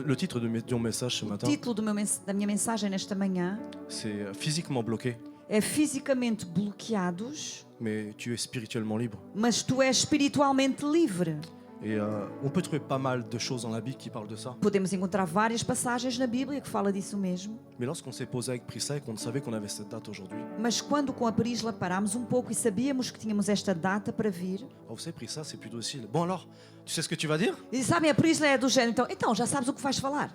Le titre de mon message ce O matin, título da minha mensagem nesta manhã c'est physiquement bloqué, é fisicamente bloqueados, mais tu es spirituellement libre. mas tu és espiritualmente livre. Et on peut trouver pas mal de choses dans la Bible qui parlent de ça. Podemos encontrar várias passagens na Bíblia que fala disso mesmo. Mais lorsqu'on s'est posé avec Prissa et qu'on savait qu'on avait cette date aujourd'hui, Mas quando com a Prisla parámos um pouco e sabíamos que tínhamos esta data para vir, vous savez, Prissa, c'est plus docile. Bon alors, tu sais ce que tu vas dire? e sabem, a Prisla é do género, então já sabes o que vais falar.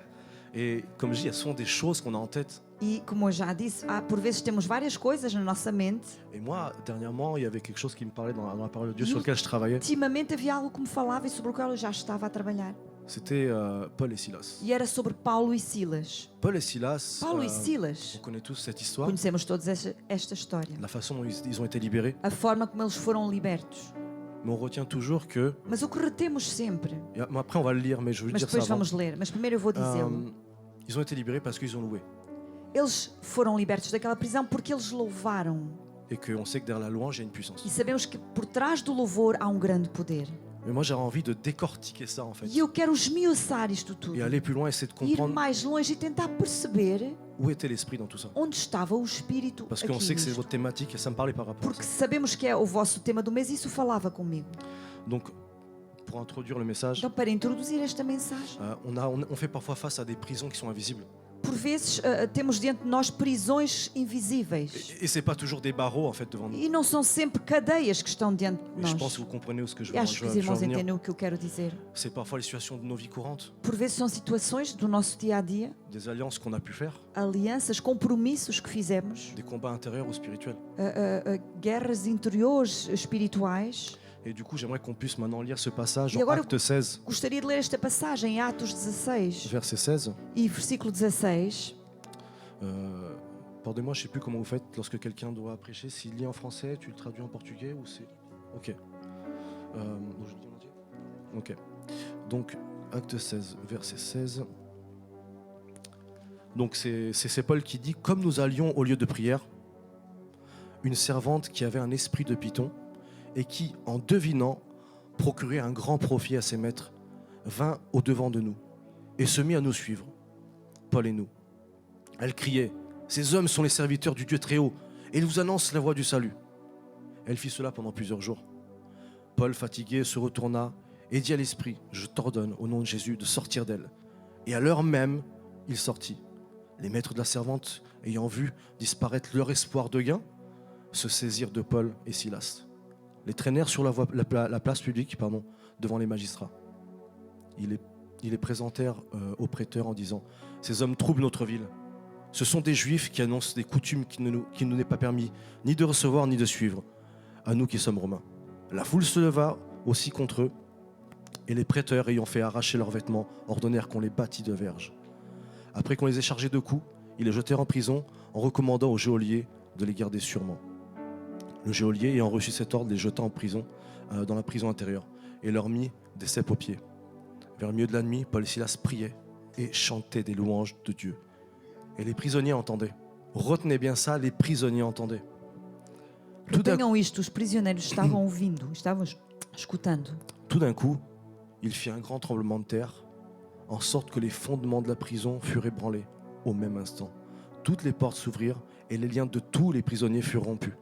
Et comme je dis, il y a souvent des choses qu'on a en tête. E como eu já disse, por vezes temos várias coisas na nossa mente. Et moi, dernièrement, il y avait quelque chose qui me parlait dans la parole de Dieu E sur lequel je travaillais. ultimamente havia algo que me falava e sobre o qual eu já estava a trabalhar. C'était Paul et Silas. E era sobre Paulo e Silas. Paul et Silas, Paulo e on Silas, connaît tous cette histoire, conhecemos todos esta história. la façon dont ils ont été libérés. A forma como eles foram libertos. Mais on retient toujours que... Mas o que retemos sempre, Après, on va le lire, mais je veux mas dire ça depois avant. vamos ler, mas primeiro eu vou dizê-lo. Ils ont été libérés parce qu'ils ont loué. Eles foram libertos daquela prisão porque eles louvaram. Et qu'on sait que derrière la louange, il y a une puissance. E sabemos que por trás do louvor há um grande poder. Mais moi, j'avais envie de décortiquer ça, en fait. E eu quero esmiuçar isto tudo. Et aller plus loin, essayer de Ir comprendre mais longe e tentar perceber où était l'esprit dans tout ça. onde estava o Espírito Parce aqui qu'on sait que c'est nisto. votre thématique et ça me parlait par rapport à Porque ça. sabemos que é o vosso tema do mês e isso falava comigo. Donc, pour introduire le message, Então, para introduzir esta mensagem, on fait parfois face à des prisons qui sont invisibles. por vezes temos diante de nós prisões invisíveis. Et c'est pas toujours des barreaux, en fait, devant nous. E não são sempre cadeias que estão diante de Et je nós. pense que vous comprenez ce que je E veux, acho que os je veux en irmãos venir. entendem o que eu quero dizer. C'est parfois les situations de nos vies courantes, Por vezes são situações do nosso dia a dia, des alliances qu'on a pu faire, alianças, compromissos que fizemos, des combats intérieurs ou spirituels. guerras interiores espirituais. Et du coup, j'aimerais qu'on puisse maintenant lire ce passage E en agora Acte 16, gostaria de ler esta passagem em Atos 16 verset 16. e versículo 16. Pardonnez-moi, je ne sais plus comment vous faites lorsque quelqu'un doit prêcher. S'il lit en français, tu le traduis en portugais ou c'est... Ok. Donc, je lis en entier. Ok. Donc, Acte 16, verset 16. Donc, c'est Paul qui dit « Comme nous allions au lieu de prière, une servante qui avait un esprit de python et qui, en devinant, procurait un grand profit à ses maîtres, vint au-devant de nous et se mit à nous suivre, Paul et nous. Elle criait, « Ces hommes sont les serviteurs du Dieu très haut, et ils vous annoncent la voie du salut. » Elle fit cela pendant plusieurs jours. Paul, fatigué, se retourna et dit à l'esprit, « Je t'ordonne, au nom de Jésus, de sortir d'elle. » Et à l'heure même, il sortit. Les maîtres de la servante, ayant vu disparaître leur espoir de gain, se saisirent de Paul et Silas. Les traînèrent sur la place publique devant les magistrats. Ils les présentèrent aux prêteurs en disant, « Ces hommes troublent notre ville. Ce sont des Juifs qui annoncent des coutumes qui ne nous n'est pas permis ni de recevoir ni de suivre, à nous qui sommes Romains. » La foule se leva aussi contre eux, et les prêteurs, ayant fait arracher leurs vêtements, ordonnèrent qu'on les bâtît de verges. Après qu'on les ait chargés de coups, ils les jetèrent en prison, en recommandant au geôlier de les garder sûrement. Le geôlier, ayant reçu cet ordre, les jeta en prison, dans la prison intérieure, et leur mit des cèpes aux pieds. Vers le milieu de la nuit, Paul et Silas priaient et chantaient des louanges de Dieu. Et les prisonniers entendaient. Retenez bien ça, les prisonniers entendaient. Retenham isto, os prisioneiros estavam ouvindo, estavam escutando. Tout d'un coup, il fit un grand tremblement de terre, en sorte que les fondements de la prison furent ébranlés au même instant. Toutes les portes s'ouvrirent et les liens de tous les prisonniers furent rompus.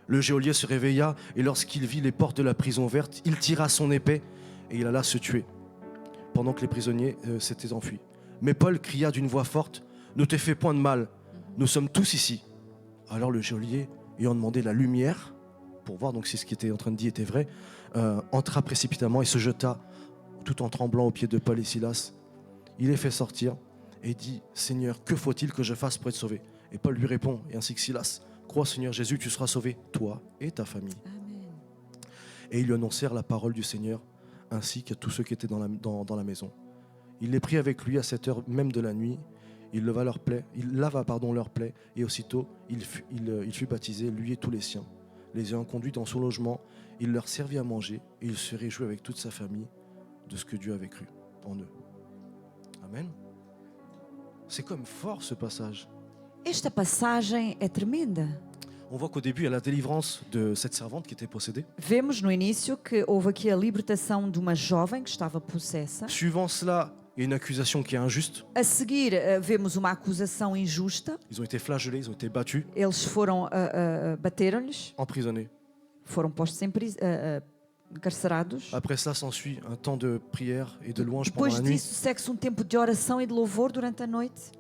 Le geôlier se réveilla et lorsqu'il vit les portes de la prison ouvertes, il tira son épée et il alla se tuer, pendant que les prisonniers s'étaient enfuis. Mais Paul cria d'une voix forte, « Ne te fais point de mal, nous sommes tous ici. » Alors le geôlier, ayant demandé la lumière, pour voir donc si ce qui était en train de dire était vrai, entra précipitamment et se jeta, tout en tremblant aux pieds de Paul et Silas. Il les fait sortir et dit, « Seigneur, que faut-il que je fasse pour être sauvé ?» Et Paul lui répond, et ainsi que Silas, « Crois Seigneur Jésus, tu seras sauvé, toi et ta famille. » Amen. Et ils lui annoncèrent la parole du Seigneur, ainsi qu'à tous ceux qui étaient dans la maison. Il les prit avec lui à cette heure même de la nuit. Il lava leurs plaies, leurs plaies, et aussitôt il fut baptisé, lui et tous les siens. Les ayant conduits dans son logement, il leur servit à manger, et il se réjouit avec toute sa famille de ce que Dieu avait cru en eux. Amen. C'est comme fort ce passage. Esta passagem é tremenda. On voit qu'au début, il y a la délivrance de cette servante qui était possédée. Vemos no início que houve aqui a libertação de uma jovem que estava possessa. Suivant cela, Il y a une accusation qui est injuste. A seguir, vemos uma acusação injusta. Ils ont été flagellés, ils ont été battus, Eles foram, bateram-lhes, emprisonnés. foram postos encarcerados. Après cela s'ensuit un temps de prière et de louange pendant Depois la nuit, disso, segue-se tempo de oração e de louvor durante a noite,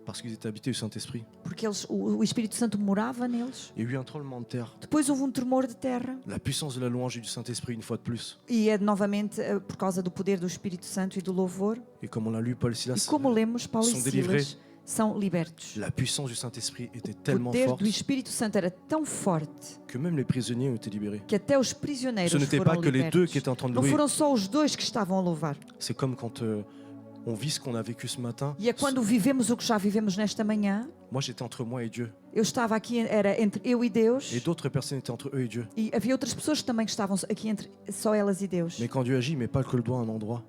parce qu'ils étaient habités du Saint-Esprit. porque o Espírito Santo morava neles. Il y a eu un tremblement de terre. Depois houve tremor de terra, La puissance de la louange et du Saint-Esprit, une fois de plus. e é novamente por causa do poder do Espírito Santo e do louvor. Et comme on l'a lu, Paul et E Silas, como lemos, Paulo e sont délivrés. Silas são libertos. la puissance du Saint-Esprit était O tellement poder forte do Espírito Santo era tão forte que même les prisonniers ont été libérés. que até os prisioneiros Ce n'était foram pas que les deux libertos. qui étaient en train de Não louer. foram só os dois que estavam a louvar. C'est comme quand on vit ce qu'on a vécu ce matin. E é quando vivemos o que já vivemos nesta manhã. Moi, j'étais entre moi et Dieu. Eu estava aqui, era entre eu e Deus. Et d'autres personnes étaient entre eux et Dieu. E havia outras pessoas também que estavam aqui entre só elas e Deus. Mais quand Dieu agit, il ne met pas que le doigt à un endroit,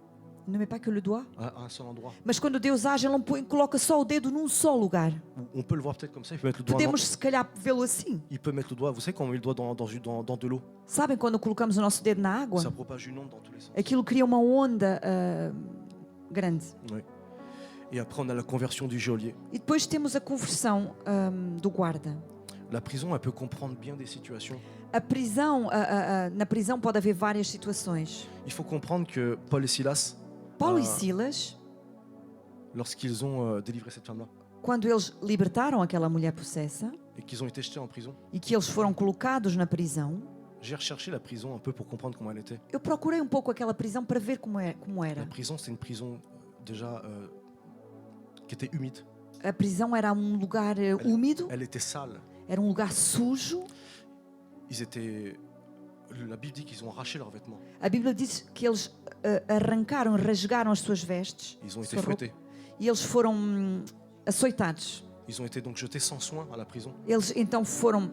Não é para que eu lhe dois. à un seul endroit. Mas quando Deus age, Ele não coloca só o dedo num só lugar. On peut le voir peut-être comme ça, il peut mettre le doigt, Podemos, se calhar, vê-lo assim. il peut mettre le doigt, vous savez quand on met le doigt dans de l'eau, Sabem quando colocamos o nosso dedo na água? ça propage une onde dans tous les sens. Aquilo cria uma onda grande. Oui. Et après, on a la conversion du geôlier. E depois temos a conversão do guarda. La prison, elle peut comprendre bien des situations. A prisão, na prisão pode haver várias situações. Il faut comprendre que Paul et Silas, Paulo e Silas, lorsqu'ils ont délivré cette femme-là, quando eles libertaram aquela mulher possessa et qu'ils ont été jetés en prison, e que eles foram colocados na prisão, j'ai recherché la prison un peu pour comprendre comment elle était. eu procurei pouco aquela prisão para ver como era. La prison, c'est une prison déjà qui était humide. A prisão era lugar úmido, Elle était sale. era lugar sujo. Ils étaient... La Bible dit qu'ils ont arraché leurs vêtements. A Bíblia diz que eles rasgaram as suas vestes. Ils ont été sua roupa, fouettés. e eles foram açoitados. Ils ont été donc jetés sans soin à la prison. Eles então foram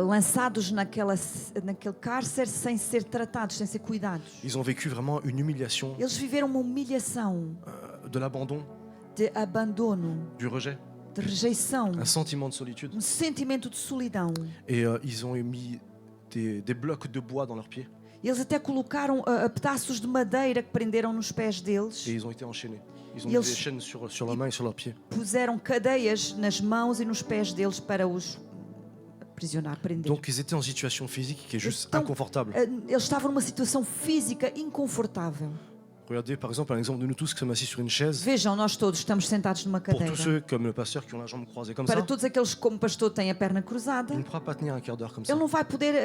lançados naquele cárcere sem ser tratados, sem ser cuidados. Ils ont vécu vraiment une humiliation, Eles viveram uma humilhação, de l'abandon, de abandono, du rejet, de rejeição, un sentiment de solitude. sentimento de solidão. Et ils ont mis des blocs de bois dans leurs pieds Eles até colocaram pedaços de madeira que prenderam nos pés deles. et ils ont été enchaînés. Ils ont Ils- mis des chaînes sur leurs mains et sur leurs pieds. Puseram cadeias nas mãos e nos pés deles para os aprisionar, prender. Donc ils étaient en situation physique qui est juste Então, inconfortable. Eles estavam numa situação física inconfortável. Regardez par exemple un exemple de nous tous qui sommes assis sur une chaise. Vejam, nós todos estamos sentados numa Pour cadeira. tous ceux comme le pasteur qui ont la jambe croisée comme Para ça, todos aqueles que, como pastor, têm a perna cruzada, il ne pourra pas tenir un quart d'heure comme ça. ele não vai poder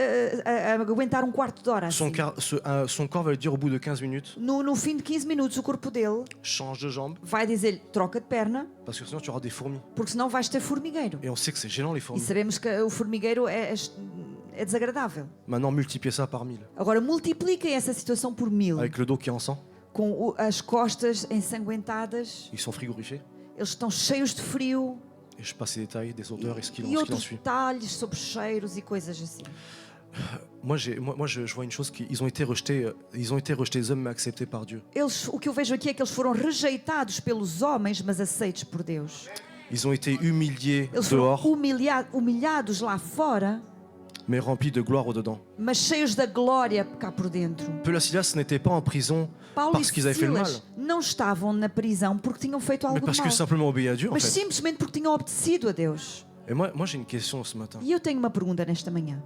aguentar quarto de hora Son, assim. son corps va lui dire au bout de 15 minutes, No fim de 15 minutos, o corpo dele change de jambe, vai dizer-lhe troca de perna, parce que sinon tu auras des fourmis. porque senão vais ter formigueiro. Et on sait que c'est gênant les E fourmis. sabemos que o formigueiro é desagradável. Maintenant multipliez ça par 1000. Agora multipliquem essa situação por 1000. Avec le dos qui est en sang, Com as costas ensanguentadas, ils sont frigorifiés. eles estão cheios de frio. Et je passe les détails des odeurs et ce qu'il E en outros suit. detalhes sobre cheiros e coisas assim. Moi, je vois une chose qu'ils ont été rejetés, les hommes mais acceptés par Dieu. O que eu vejo aqui é que eles foram rejeitados pelos homens, mas aceitos por Deus. Ils ont été humiliés Eles foram dehors, humilhados lá fora, mais remplis de gloire au-dedans. mas cheios da glória cá por dentro. Paul et Silas n'étaient pas en prison Paulo parce e qu'ils avaient fait le mal, Silas não estavam na prisão porque tinham feito mais algo de parce mal, qu'ils simplement obéi à Dieu en mas fait. simplesmente porque tinham obedecido a Deus. Et moi j'ai une question ce matin. E eu tenho uma pergunta nesta manhã.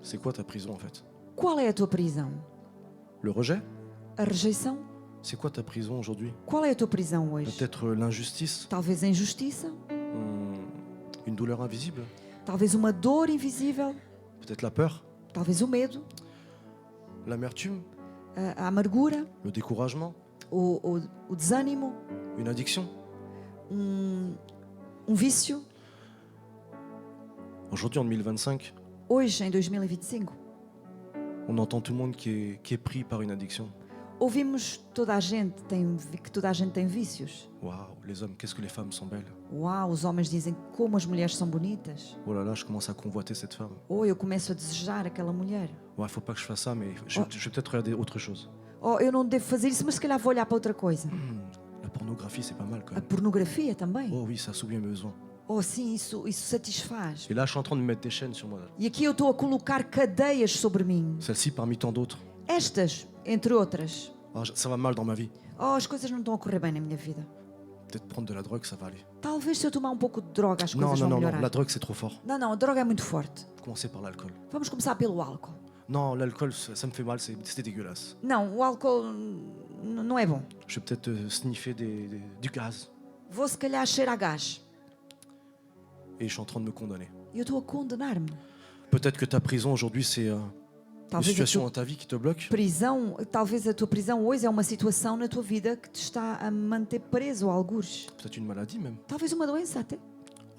C'est quoi ta prison en fait? Qual é a tua prisão? Le rejet? A rejeição? C'est quoi ta prison aujourd'hui? Qual é a tua prisão hoje? Peut-être l'injustice, Talvez a injustiça? une douleur invisible, Talvez uma dor invisível? peut-être la peur, Talvez o medo? l'amertume, A amargura? le découragement, O desânimo? une addiction. Vício? Aujourd'hui en 2025, Hoje, em 2025, on entend tout le monde qui est pris par une addiction. ouvimos que toda a gente tem vícios. Waouh, les hommes, qu'est-ce que les femmes sont belles. Uau, os homens dizem como as mulheres são bonitas. Oh là là, je commence à convoiter cette femme. Ou eu começo a desejar aquela mulher. Ouais, faut pas que je fasse ça, mais je vais peut-être regarder autre chose. Oh, eu não devo fazer isso, mas se calhar vou olhar para outra coisa. La pornographie, c'est pas mal quand A même. pornografia também. Oh oui, ça souvient mes besoins. Oh, sim, isso satisfaz. Et là, je suis en train de mettre des chaînes sur moi. E aqui eu estou a colocar cadeias sobre mim. Celle-ci parmi tant d'autres. Estas, entre outras. Ah, ça va mal dans ma vie. Oh, as coisas não estão a correr bem na minha vida. Peut-être prendre de la drogue, ça va aller. Talvez se eu tomar um pouco de droga as Non, coisas non, vão non, non, melhorar. la drogue c'est trop fort. Não, a droga é muito forte. Commencez par l'alcool. Vamos começar pelo álcool. Non, l'alcool, ça me fait mal, c'est dégueulasse. Não, o álcool não é bom. Je vais peut-être sniffer du gaz. Vou se calhar cheirar a gás. Et je suis en train de me condamner. E eu estou a condenar-me. Peut-être que ta prison aujourd'hui, c'est une Talvez a situation tua dans ta vie qui te bloque. prisão, talvez a tua prisão hoje é uma situação na tua vida que te está a manter preso a algures. Peut-être une maladie même. Talvez uma doença até.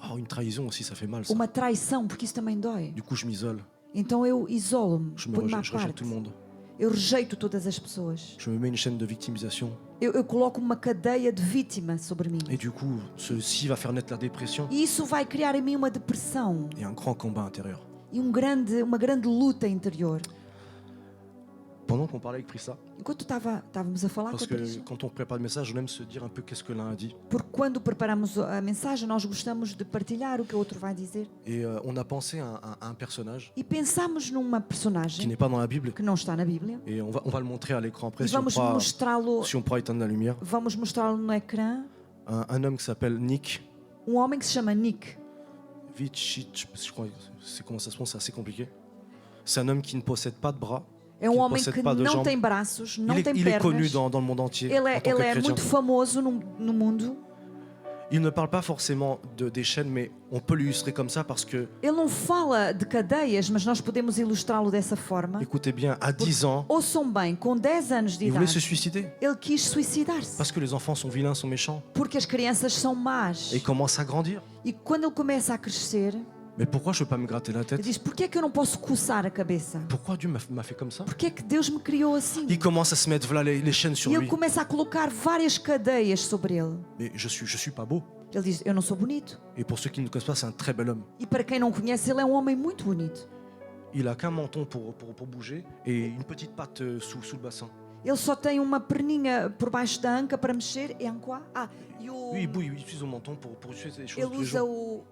Oh, une trahison aussi, ça fait mal ça. Uma traição, porque isso também dói. Du coup, je m'isole. Então eu isolo-me, Je ponho-me à rejette parte. tout le monde. Eu rejeito todas as pessoas. Je me mets une chaîne de victimisation. Eu coloco uma cadeia de vítima sobre mim. Et du coup, ceci va faire naître la dépression E isso vai criar em mim uma depressão et un grand combat intérieur. e uma grande luta interior. Pendant qu'on parlait avec Prissa, Enquanto estávamos a falar com parce a que Patrícia, quand on prépare le message, on aime se dire un peu qu'est-ce que l'un a dit. porque quando preparamos a mensagem, nós gostamos de partilhar o que o outro vai dizer. Et on a pensé à un personnage E pensamos numa qui personagem n'est pas dans la Bible. que não está na Bíblia. Et on va le montrer à l'écran après E vamos mostrá-lo, si on pourra éteindre la lumière. no ecrã. Un homme qui s'appelle Nick Homem que se chama Nick. Vujicic, je crois, c'est comment ça se prononce, c'est assez compliqué. C'est un homme qui ne possède pas de bras. É Que homem possède que pas de não jambes. tem braços, não tem Il est connu pernas. dans le monde entier Ele en tant que é chrétien. muito famoso no mundo. Il ne parle pas forcément des chaînes, mais on peut l'illustrer comme ça parce que, Ele não fala de cadeias, mas nós podemos ilustrá-lo dessa forma. écoutez bien, à 10 ans, Ouçam bem, com 10 anos de il voulait se idade, suicider. ele quis suicidar-se. Parce que les enfants sont vilains, sont méchants. Porque as crianças são más. Et il commence à grandir. E quando ele começa a crescer, Mais pourquoi je ne peux pas me gratter la ele tête? diz: porquê é que eu não posso coçar a cabeça? Pourquoi Dieu m'a fait comme ça? Porquê é que Deus me criou assim? Il commence à se mettre voilà, les chaînes sur E ele lui. começa a colocar várias cadeias sobre ele. Mais je suis pas beau. Ele diz: eu não sou bonito. Et pour ceux qui ne le connaissent pas, c'est un très bel homme. E para quem não conhece, ele é um homem muito bonito. Il a qu'un menton pour bouger et une petite patte sous le bassin. Ele só tem uma perninha por baixo da anca para mexer. É ancoa? E Lui, il bouge, il utilise son menton pour faire des choses ele tous les usa jours.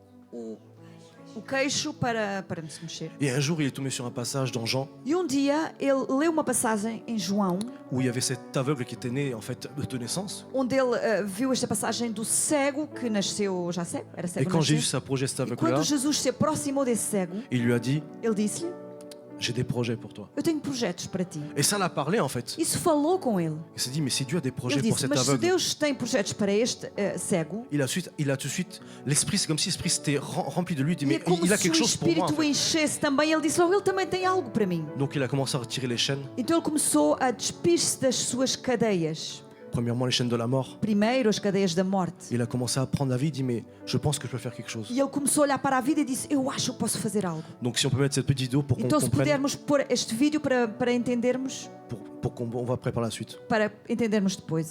o queixo para se mexer. Et un jour, il est tombé sur un passage dans Jean E dia ele leu uma passagem em João, où il y avait cet aveugle qui était né en fait de naissance. onde ele viu esta passagem do cego que nasceu já cego, era Et cego quand nasceu. Jésus s'approchait de cet E aveugle-là, quando Jesus se aproximou desse cego, il lui a dit ele disse-lhe: j'ai des projets pour toi. eu tenho projetos para ti. Et ça l'a parlé en fait. Isso falou com ele. Il s'est dit mais si Dieu a des projets Ele pour disse: cet mas se aveugle, Deus tem projetos para este cego, il a tout de suite l'esprit, c'est comme si l'esprit s'était rempli de lui. Il dit e mais é como il a se quelque o chose pour moi. En Espírito fait. enchesse também. Ele disse logo: ele também tem algo para mim. Donc il a commencé à retirer les chaînes. Então ele começou a despir-se das suas cadeias. Premièrement les chaînes de la mort. Primeiro as cadeias da morte. Il a commencé à prendre la vie. Il dit mais je pense que je peux faire quelque chose. E ele começou a olhar para a vida e disse: eu acho que posso fazer algo. Donc si on peut mettre cette petite vidéo pour qu'on Então se comprenne, pudermos pôr este vídeo para entendermos, pour qu'on on va préparer la suite. para entendermos depois.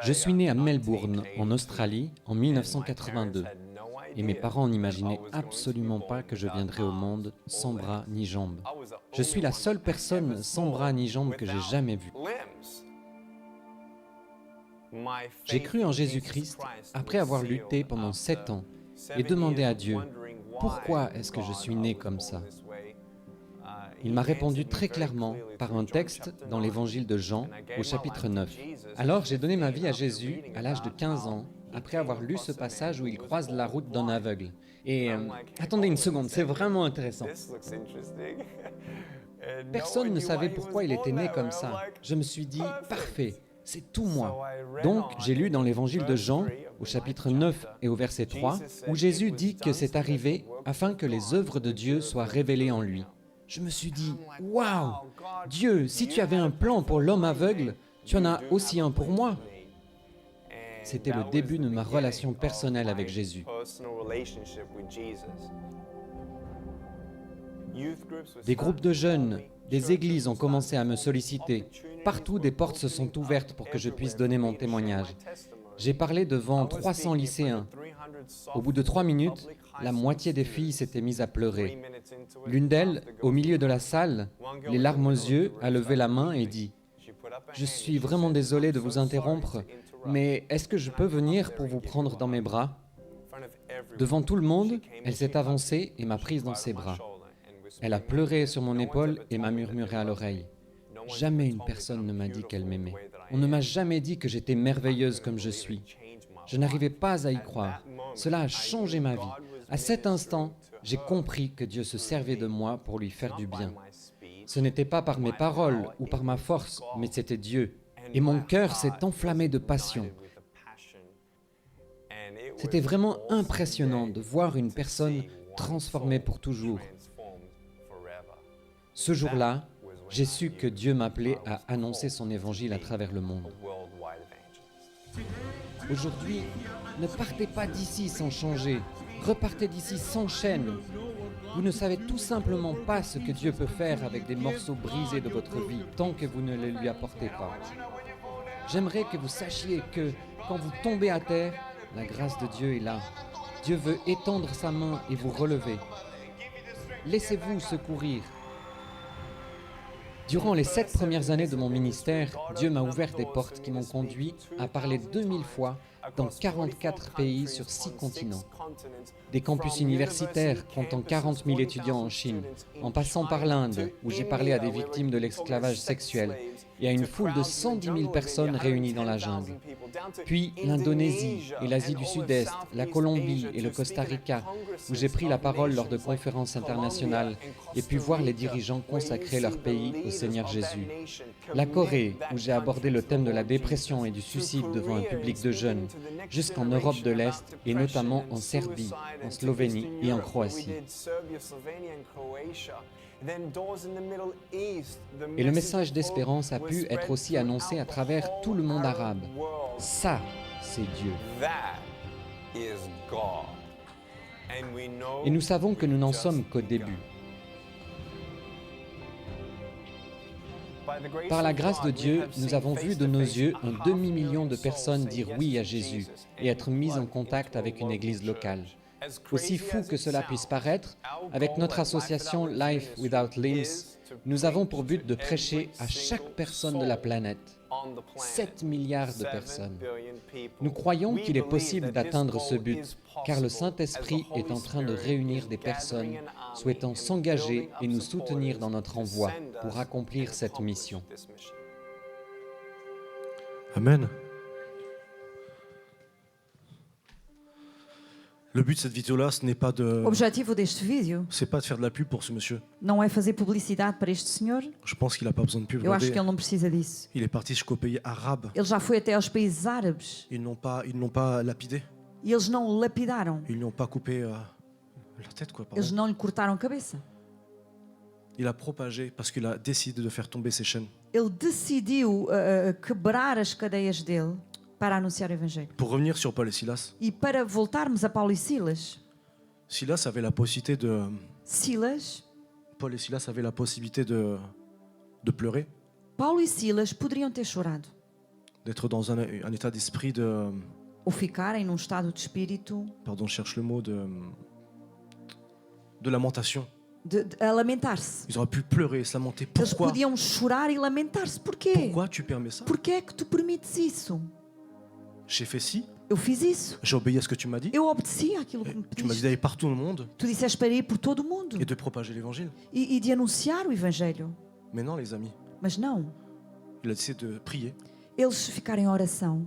Je suis né à Melbourne, en Australie, en 1982. Et mes parents n'imaginaient absolument pas que je viendrais au monde sans bras ni jambes. Je suis la seule personne sans bras ni jambes que j'ai jamais vue. J'ai cru en Jésus-Christ après avoir lutté pendant 7 ans et demandé à Dieu, pourquoi est-ce que je suis né comme ça? Il m'a répondu très clairement par un texte dans l'évangile de Jean au chapitre 9. Alors j'ai donné ma vie à Jésus à l'âge de 15 ans, après avoir lu ce passage où il croise la route d'un aveugle. Et attendez une seconde, c'est vraiment intéressant. Personne ne savait pourquoi il était né comme ça. Je me suis dit, parfait, c'est tout moi. Donc j'ai lu dans l'évangile de Jean, au chapitre 9 et au verset 3, où Jésus dit que c'est arrivé afin que les œuvres de Dieu soient révélées en lui. Je me suis dit, waouh, Dieu, si tu avais un plan pour l'homme aveugle, tu en as aussi un pour moi. C'était le début de ma relation personnelle avec Jésus. Des groupes de jeunes, des églises ont commencé à me solliciter. Partout, des portes se sont ouvertes pour que je puisse donner mon témoignage. J'ai parlé devant 300 lycéens. Au bout de 3 minutes, la moitié des filles s'étaient mises à pleurer. L'une d'elles, au milieu de la salle, les larmes aux yeux, a levé la main et dit « Je suis vraiment désolé de vous interrompre, mais est-ce que je peux venir pour vous prendre dans mes bras ? Devant tout le monde, elle s'est avancée et m'a prise dans ses bras. Elle a pleuré sur mon épaule et m'a murmuré à l'oreille. Jamais une personne ne m'a dit qu'elle m'aimait. On ne m'a jamais dit que j'étais merveilleuse comme je suis. Je n'arrivais pas à y croire. Cela a changé ma vie. À cet instant, j'ai compris que Dieu se servait de moi pour lui faire du bien. Ce n'était pas par mes paroles ou par ma force, mais c'était Dieu. Et mon cœur s'est enflammé de passion. C'était vraiment impressionnant de voir une personne transformée pour toujours. Ce jour-là, j'ai su que Dieu m'appelait à annoncer son évangile à travers le monde. Aujourd'hui, ne partez pas d'ici sans changer. Repartez d'ici sans chaîne. Vous ne savez tout simplement pas ce que Dieu peut faire avec des morceaux brisés de votre vie tant que vous ne les lui apportez pas. J'aimerais que vous sachiez que quand vous tombez à terre, la grâce de Dieu est là. Dieu veut étendre sa main et vous relever. Laissez-vous secourir. Durant les 7 premières années de mon ministère, Dieu m'a ouvert des portes qui m'ont conduit à parler 2000 fois dans 44 pays sur 6 continents. Des campus universitaires comptant 40 000 étudiants en Chine, en passant par l'Inde, où j'ai parlé à des victimes de l'esclavage sexuel, et à une foule de 110 000 personnes réunies dans la jungle. Puis l'Indonésie et l'Asie du Sud-Est, la Colombie et le Costa Rica, où j'ai pris la parole lors de conférences internationales et pu voir les dirigeants consacrer leur pays au Seigneur Jésus. La Corée, où j'ai abordé le thème de la dépression et du suicide devant un public de jeunes, jusqu'en Europe de l'Est et notamment en Serbie, en Slovénie et en Croatie. Et le message d'espérance a pu être aussi annoncé à travers tout le monde arabe. Ça, c'est Dieu. Et nous savons que nous n'en sommes qu'au début. Par la grâce de Dieu, nous avons vu de nos yeux un demi-million de personnes dire oui à Jésus et être mises en contact avec une église locale. Aussi fou que cela puisse paraître, avec notre association Life Without Limbs, nous avons pour but de prêcher à chaque personne de la planète, 7 milliards de personnes. Nous croyons qu'il est possible d'atteindre ce but, car le Saint-Esprit est en train de réunir des personnes souhaitant s'engager et nous soutenir dans notre envoi pour accomplir cette mission. Amen. Le but de cette vidéo-là, ce n'est pas de, O objetivo deste vídeo c'est pas de faire de la pub pour ce monsieur. não é fazer publicidade para este senhor. Je pense qu'il n'a pas besoin de pub. Eu acho que Regardez, ele não precisa disso. il est parti jusqu'aux pays arabes. Ele já foi até aos países árabes Ils n'ont pas lapidé. e eles não o lapidaram. Ils n'ont pas coupé la tête, quoi. Eles Pardon. não lhe cortaram a cabeça. Il a propagé parce qu'il a décidé de faire tomber ses chaînes. Ele decidiu quebrar as cadeias dele para anunciar o Evangelho. Pour revenir sur Paul et Silas, E para voltarmos a Paulo e Silas, Silas avait la possibilité de, Paul et Silas avaient la possibilité de pleurer, Paulo e Silas poderiam ter chorado d'être dans un état d'esprit ou ficarem num estado de espírito pardon, je cherche le mot, de lamentation. a lamentar-se. Ils auraient pu pleurer et se lamenter. Eles Pourquoi? podiam chorar e lamentar-se. Porquê? Pourquoi tu permets ça? Porquê é que tu permites isso? J'ai fait ci, Eu fiz isso. j'ai obéi à ce que tu m'as dit. Eu obedeci àquilo que me Tu m'as dit pediste. d'aller partout dans le monde Tu disseste para ir por todo o mundo et de propager l'évangile. e de anunciar o Evangelho. Mais non, les amis, Mas não. il a décidé de prier Eles ficaram em oração,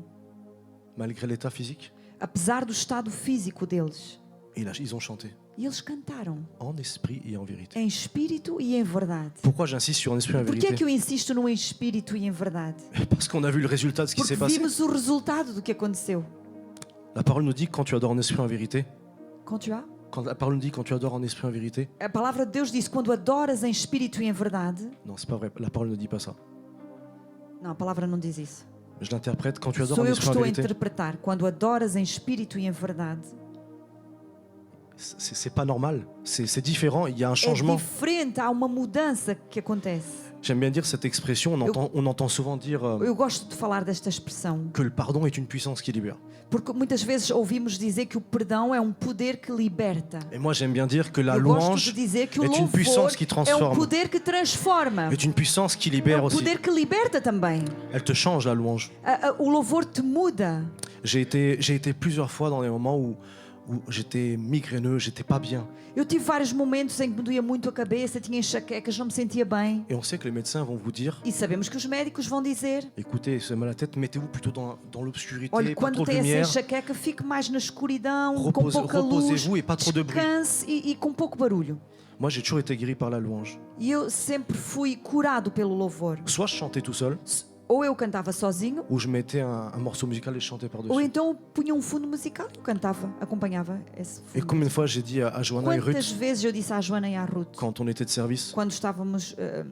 malgré l'état physique. apesar do estado físico deles. Et ils ont chanté E eles cantaram en esprit et en vérité. em espírito e em verdade. Pourquoi j'insiste sur en esprit et en Porquê é que vérité? eu insisto no em espírito e em verdade? Parce qu'on a vu le résultat de ce qui Porque s'est passé. vimos o resultado do que aconteceu. La parole nous dit que quand tu adores en esprit et en vérité, Quand tu as? quand la parole nous dit quand tu adores en esprit et en vérité, A palavra de Deus diz: quando adoras em espírito e em verdade. non, c'est pas vrai. La parole ne dit pas ça. Não, a palavra não diz isso. Je l'interprète quand tu adores Sou en eu que esprit et en estou a vérité. interpretar. Quando adoras em espírito e em verdade. C'est pas normal. C'est différent. Il y a un É changement. diferente, há uma mudança que acontece. J'aime bien dire cette expression, on entend souvent dire Eu gosto de falar desta expressão, que le pardon est une puissance qui libère. porque muitas vezes ouvimos dizer que o perdão é um poder que liberta. Et moi j'aime bien dire que la Eu gosto de louange dizer que o est une louvor puissance qui é um transforme, poder que transforma. est une puissance qui É libère um aussi. poder que liberta também. Elle te change la louange. O louvor te muda. J'ai été plusieurs fois dans des moments où j'étais migraineux, j'étais pas bien. Eu tive vários momentos em que me doía muito a cabeça, tinha enxaquecas, não me sentia bem. Et on sait que les médecins vont vous dire, E sabemos que os médicos vão dizer: écoutez, c'est mal à la tête, mettez-vous plutôt dans l'obscurité, olha, pas quando trop de tem essa lumière. enxaqueca, fique mais na escuridão, com pouca luz, Reposez-vous et pas trop de bruit. descanse e com pouco barulho. Moi j'ai toujours été guéri par la louange. E eu sempre fui curado pelo louvor. Soit je chantais tout seul, Ou eu cantava sozinho, ou je mettais un morceau musical et je chantais ou par-dessus. então punha um fundo musical e eu cantava, acompanhava esse Et fundo. combien de fois j'ai dit à Johanna et Quantas Ruth, vezes eu disse à Joana e à Ruth, quand on était de service, quando estávamos de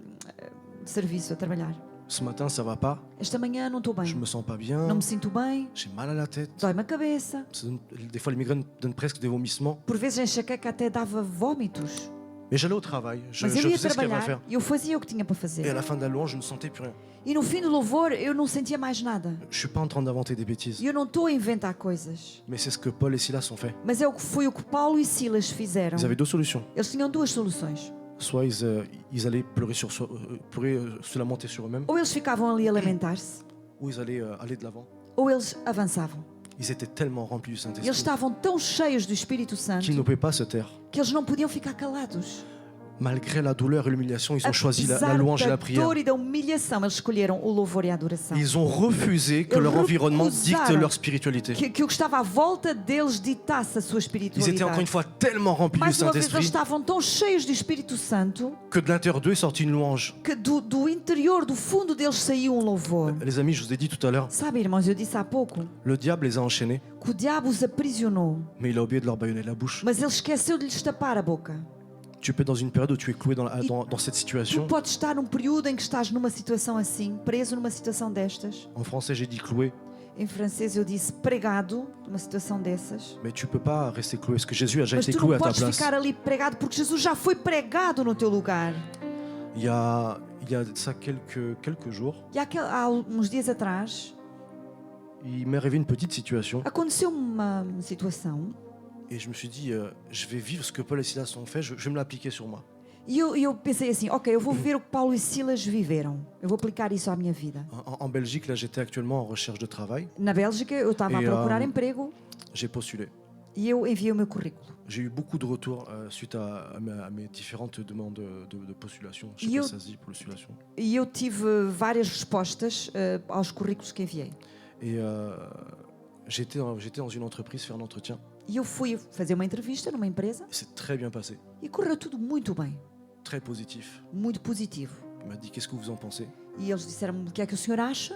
serviço a trabalhar: ce matin ça va pas, esta manhã não estou je bem, me sens pas bien, não me sinto bem, j'ai mal à la tête. dói-me a cabeça. Des fois les migraines donnent presque des vomissements. Por vezes a enxaqueca até dava vómitos. Mais j'allais au travail, je Mas eu ia faisais ce qu'il y avait à trabalhar faire. e eu fazia o que tinha para Et à fazer. la fin de la louange, je ne sentais plus rien. E no fim do louvor eu não sentia mais nada. Je suis pas en train d'inventer des bêtises. E eu não estou a inventar coisas. Mais c'est ce que Paul et Silas ont fait. Mas foi o que Paulo e Silas fizeram. Ils avaient deux solutions. Eles tinham duas soluções. Soit ils allaient pleurer, se lamenter sur eux-mêmes, Ou eles ficavam ali a lamentar-se, ou ils allaient aller de l'avant. ou eles avançavam. Ils étaient tellement remplis du E eles Saint-Esprit estavam tão cheios do Espírito Santo qu'ils ne pouvaient pas se taire. que eles não podiam ficar calados. Malgré la douleur et l'humiliation, ils ont choisi la Apesar louange et da la prière. dor e da humilhação, eles escolheram o louvor e a adoração. Ils ont refusé que Eles leur environnement dicte recusaram leur spiritualité. Que o que estava à volta deles ditasse a sua Ils étaient encore espiritualidade. une fois tellement remplis du Mais uma vez eles Saint-Esprit estavam tão cheios do Espírito Santo que de l'intérieur d'eux est sortie une louange. que do interior, do fundo deles saiu um louvor. Les amis, je vous ai dit tout à l'heure, Sabe, irmãos, eu disse há pouco le diable les a enchaînés, que o diabo os aprisionou, mais il a oublié de leur bâillonner la bouche. mas ele esqueceu de lhes tapar a boca. Tu peux être dans une période où tu es cloué dans cette Tu situation. podes estar num período em que estás numa situação assim, preso numa situação destas. En français, j'ai dit cloué, Em francês eu disse pregado, numa situação dessas. mais tu peux pas rester cloué parce que Jésus a déjà Mas été tu cloué não à ta podes place. ficar ali pregado porque Jesus já foi pregado no teu lugar. Il y a de ça quelques jours, E há uns dias atrás il m'est arrivé une petite situation aconteceu uma situação et je me suis dit, je vais vivre ce que Paul et Silas ont fait, je vais me l'appliquer sur moi. e eu pensei assim, ok, eu vou viver o que Paulo e Silas viveram. Eu vou aplicar isso à minha vida. En Belgique, là, j'étais actuellement en recherche de travail. Na Bélgica eu estava a E, procurar emprego J'ai postulé. e eu enviei o meu currículo. J'ai eu beaucoup de retours suite à mes différentes demandes de postulation. Je sais E pas eu- si ça se dit, postulation. E eu tive várias respostas aos currículos que enviei. Et j'étais dans une entreprise faire un entretien. E eu fui fazer uma entrevista numa empresa Et c'est très bien passé, e correu tudo muito bem, très positif. muito positivo. Il m'a dit, qu'est-ce que vous en pensez? E eles disseram-me: o que é que o senhor acha?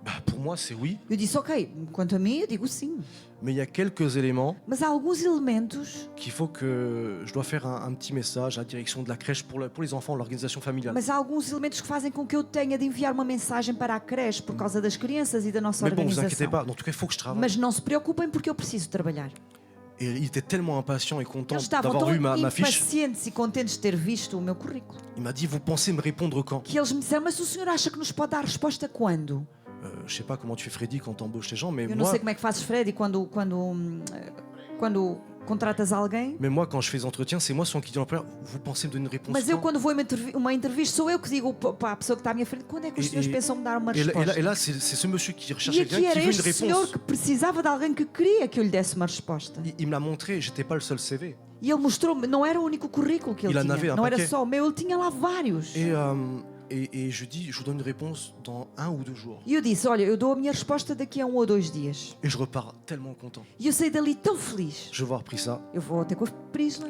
Bah, pour moi, c'est oui, Eu disse: ok, quanto a mim, eu digo sim. mais il y a quelques éléments Mas há alguns elementos, qu'il faut que je dois faire un petit message à la direction de la crèche pour les enfants, l'organisation familiale. mas há alguns elementos que fazem com que eu tenha de enviar uma mensagem para a creche por causa das crianças e da nossa Mais bon, vous inquiétez organização. pas, en tout cas, il faut que je travaille. Mas não se preocupem porque eu preciso trabalhar. Et il était tellement impatient et content Eles estavam d'avoir tão vu ma fiche. impacientes e contentes de ter visto o meu currículo Il m'a dit, vous pensez me répondre quand? que eles me disseram: mas o senhor acha que nos pode dar resposta quando? Je sais pas comment tu fais Freddy quand t'embauches les gens, mais Eu não moi, sei como é que fazes, Freddy, quando contratas alguém. mais moi, quand je fais les entretiens, c'est moi souvent qui dis à l'employeur, vous pensez me donner une réponse Mas eu, quand? quando vou em uma entrevista, sou eu que digo para a pessoa que está à minha frente: quando é que os senhores pensam me dar uma Et resposta? là, c'est ce monsieur qui recherche E quelqu'un aqui qui era veut une este senhor réponse. que precisava de alguém que queria que eu lhe desse uma resposta. Il me l'a montré, j'étais pas le seul CV. E ele mostrou-me, não era o único currículo que ele Il en avait tinha, un não era paquet. só o meu, ele tinha lá vários. Et je dis, je vous donne une réponse dans 1 ou 2 jours. E eu disse: olha, eu dou a minha resposta daqui a 1 ou 2 dias. Et je repars tellement content. E eu saí dali tão feliz. Je vais avoir pris ça, Eu vou até com a Prisla.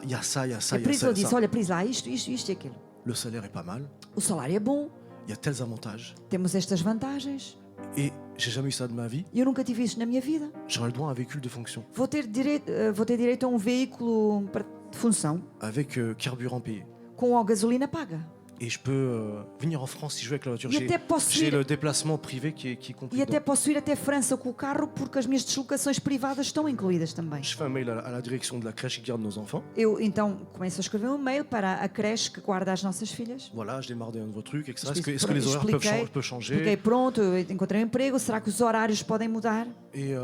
il y a ça, il y a ça, A il y a Prisla ça. disse: ça. olha, Prisla, há isto e aquilo. Le salaire est pas mal, O salário é bom, il y a tels avantages. temos estas vantagens. Et j'ai jamais eu ça de ma vie. E eu nunca tive isto na minha vida. J'aurai le droit à un véhicule de fonction, Vou ter direito a um veículo de função avec carburant payé. com a gasolina paga. Et je peux venir en France si je veux avec la voiture. E até posso J'ai ir, le déplacement privé qui est compris e até dedans. posso ir até França com o carro porque as minhas deslocações privadas estão incluídas também. Je fais un mail à la direction de la crèche qui garde nos enfants. Eu então começo a escrever um e-mail para a creche que guarda as nossas filhas. Voilà, je démarre un nouveau truc, etc. Expliquei- Est-ce que les horaires expliquei- peuvent changer? Fiquei pronto, eu encontrei um emprego, será que os horários podem mudar? Et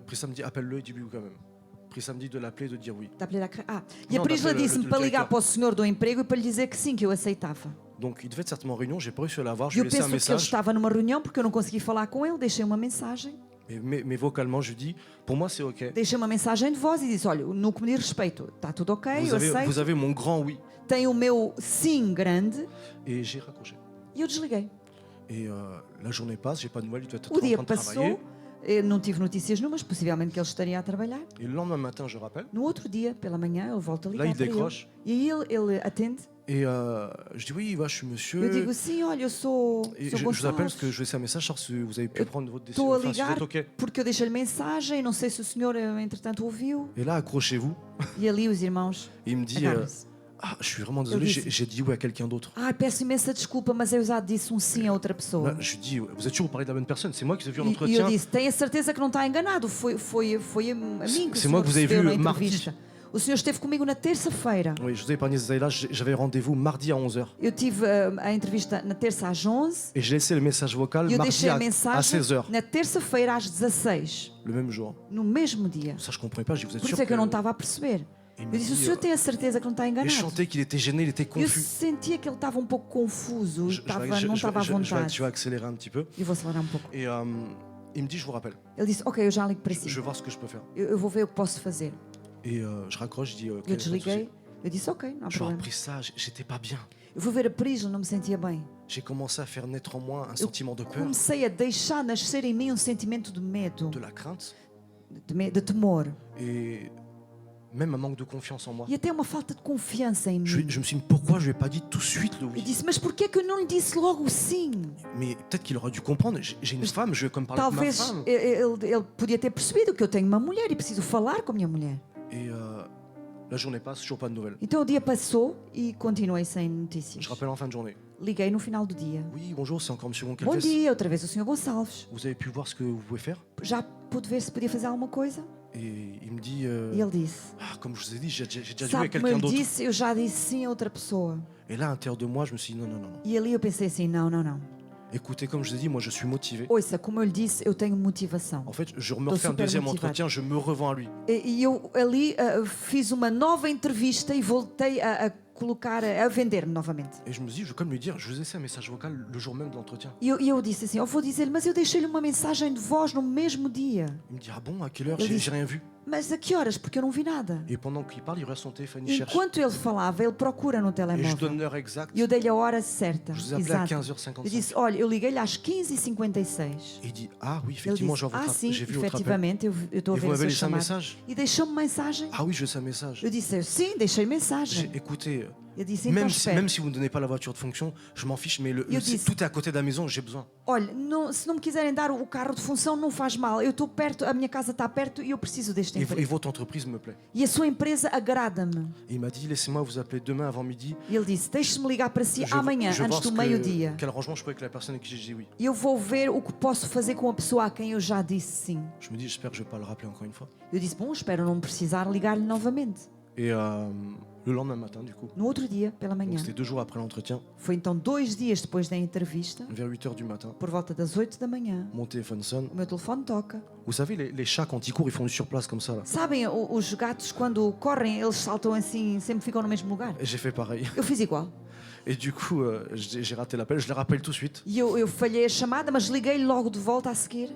Priscilla me dit appelle-le et dis-lui quand même. Priscilla me dit de l'appeler et de dire oui. E a Não, Priscila daquele- disse-me do para ligar diretor. para o senhor do emprego e para lhe dizer que sim, que eu aceitava. Donc il devait être certainement en réunion, j'ai pas réussi à l'avoir, E je eu lui ai laissé un penso que ele message. estava numa reunião porque eu não consegui falar com ele, deixei uma mensagem. Mais vocalement, je lui dis pour moi c'est ok. Deixei uma mensagem de voz e disse, olha, no que me diz respeito, está tudo ok, eu Vous aceito. avez mon grand oui. Tem o meu sim grande Et j'ai raccroché. e eu desliguei. Et la journée passe, j'ai pas de nouvelles, il doit être O dia en train de passou, travailler. eu não tive notícias nenhumas, possivelmente que ele estaria a trabalhar. Et le lendemain matin, je rappelle. No outro dia, pela manhã, ele volta a Là, ligar il para décroche. ele. E aí ele atende. Et je dis oui, je suis monsieur. Eu digo, sim, olha, eu sou Et sou je vous appelle parce Gonçalves. que je laisse un message, savoir si vous avez pu prendre votre décision. Estou a Enfin, si vous ligar êtes ok. porque eu deixei-lhe mensagem, não sei se o senhor, entretanto, ouviu. Et là, accrochez-vous. E ali os irmãos Et il me dit agarram-se. je suis vraiment désolé, disse- j'ai dit oui à quelqu'un d'autre. Ai, peço imensa desculpa, mas eu já disse um sim a outra pessoa. Là, je lui dis vous êtes sûr vous parlez de la bonne personne? C'est moi qui vous ai vu en E eu entretien. disse, tenha certeza que não está enganado, foi a mim que o C'est moi senhor que vous avez recebeu vu na mardi. entrevista. O senhor esteve comigo na terça-feira. Oui, je vous ai épargné ce détail-là. J'avais rendez-vous mardi à 11h. Eu tive a entrevista na terça às 11 Et j'ai laissé le message vocal e eu mardi deixei a à mensagem 16h, na terça-feira às 16, le même jour. no mesmo dia. Ça, je comprenais pas. Je dis vous êtes Por sûr isso é que eu não estava a perceber. Il Eu me disse, o dit, senhor tem a certeza que não está Et je enganado? sentais qu'il était gêné, il était Eu confus. sentia que ele estava um pouco confuso, Je não vais estava à vontade. je vais accélérer un petit peu. Eu vou acelerar um pouco. Et il me dit je vous rappelle. Ele disse, ok, eu já ligo para Je si. vais voir ce que je peux faire. Eu vou ver o que posso fazer. Et je raccroche, je dis ok. Eu pas de souci. desliguei. Eu disse, ok, não há Je vais avoir problema. pris ça, j'étais pas bien. Eu vou ver a Priscila, não me sentia bem. J'ai commencé à faire naître en moi un Eu sentiment de peur, comecei a deixar nascer em mim um sentimento de medo, de la crainte de temor et même un manque de confiance en moi. e até uma falta de confiança em Je mim. me suis dit pourquoi je lui ai pas dit tout de suite le Eu oui. disse, mas porquê que eu não lhe disse logo o sim? Mais peut-être qu'il aurait dû comprendre. J'ai une femme, je vais comme parler avec ma Talvez femme. ele podia ter percebido que eu tenho uma mulher e preciso falar com a minha mulher. Et la journée passe, toujours pas de nouvelles. Então o dia passou e continuei sem notícias. Je rappelle en fin de journée. Liguei no final do dia. Oui, bonjour, c'est encore Monsieur Bom Goncalves. dia, outra vez o Sr. Gonçalves. Vous avez pu voir ce que vous pouvez faire? Já pude ver se podia fazer alguma coisa? Et il me dit E ele disse, comme je vous ai dit, j'ai déjà dit oui à sabe como quelqu'un eu lhe d'autre. disse, eu já disse sim a outra pessoa. Et là, à l'intérieur de moi, je me suis dit non, non, non, non. E ali eu pensei assim, não, não, não. Écoutez, comme je vous ai dit, moi je suis motivé. Ouça, como eu lhe disse, eu tenho motivação. En fait, je me Tô refais un super deuxième motivado. entretien, je me revends à lui. E eu ali fiz uma nova entrevista e voltei a colocar, a vender-me novamente. Et je me dis, je vais comme lui dire, je vous ai laissé un message vocal le jour même de l'entretien. E eu disse assim, eu vou dizer-lhe, mas eu deixei-lhe uma mensagem de voz no mesmo dia. Il me dit, ah bon, à quelle heure? Il dit- J'ai rien vu. Mas a que horas? Porque eu não vi nada. Et pendant qu'il parle, il regarde son téléphone, il cherche. Enquanto ele falava, ele procura no Et je telemóvel. donne l'heure exacte. E eu dei-lhe a hora certa, Je vous ai appelé à exata. 15h55. Eu disse, olha, eu liguei-lhe às 15h56. Et il dit, ah oui, Ele effectivement, disse, j'ai sim, vu votre appel. efetivamente, eu estou a Et ver vous a m'avez sua laissé un chamada. message? E deixou-me mensagem. Ah oui, je laisse un message. Eu disse, sim, deixei mensagem. Écoutez, Eu disse, então espera. même si vous ne donnez pas la voiture de fonction, je m'en fiche, mais Eu disse- tout est à côté de la maison, j'ai besoin. Olha, se não me quiserem dar o carro de função, não faz mal. Eu estou perto, a minha casa está perto e eu preciso deste Et emprego. votre entreprise me plaît. E a sua empresa agrada-me. Et il m'a dit, laissez-moi vous appeler demain avant midi. E ele disse, deixe-me ligar para si Je amanhã, je vais antes voir do meio-dia. quel arrangement je peux avec la personne avec qui j'ai dit oui. E eu vou ver o que posso fazer com a pessoa a quem eu já disse sim. Je me dis, j'espère que je vais pas le rappeler encore une fois. Eu disse, bom, espero não precisar ligar-lhe novamente. Et le lendemain matin, du coup, No outro dia, pela donc manhã. c'était 2 jours après l'entretien, Foi então 2 dias depois da entrevista, vers 8h du matin, por volta das 8 da manhã, mon téléphone sonne. o meu telefone toca. Vous savez, les chats, quand ils courent, ils font du surplace comme ça. Là. Sabem, os gatos quando correm, eles saltam assim, sempre ficam no mesmo lugar. Et j'ai fait pareil. Eu fiz igual. Et du coup, j'ai raté l'appel, je le rappelle tout de suite. E eu falhei a chamada, mas liguei-lhe logo de volta a seguir.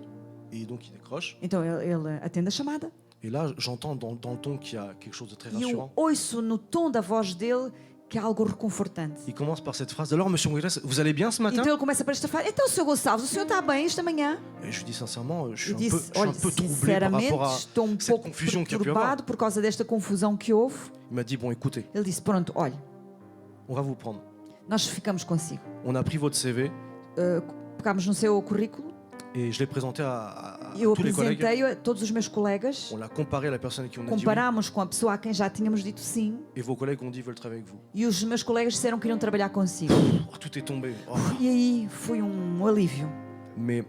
Et donc il décroche. Então ele atende a chamada. Et là, j'entends dans le ton qu'il y a quelque chose de très E eu rassurant. ouço no tom da voz dele que há algo reconfortante. Il commence par cette phrase. Alors, monsieur Moïse, vous allez bien ce matin? Então ele começa para esta frase. Então, Sr. Gonçalves, o senhor está bem esta manhã? Et je lui dis sincèrement, je Eu suis disse, un olha, peu troublé par sinceramente, rapport à estou cette pouco confusion qu'il y a pu y avoir. perturbado por causa desta confusão que houve. Il m'a dit, bon, écoutez, Ele disse, pronto, olha, on va vous prendre. nós ficamos consigo. On a pris votre CV Pegámos no seu currículo et je l'ai présenté à Eu tous les collègues. apresentei-o a todos os meus colegas, On l'a comparé à la personne à qui on a dit oui. comparámos com a pessoa a quem já tínhamos dito sim, Et vos collègues ont dit veulent travailler avec vous. e os meus colegas disseram que iriam trabalhar consigo. Oh, tout est tombé. Oh. E aí foi um alívio. Mais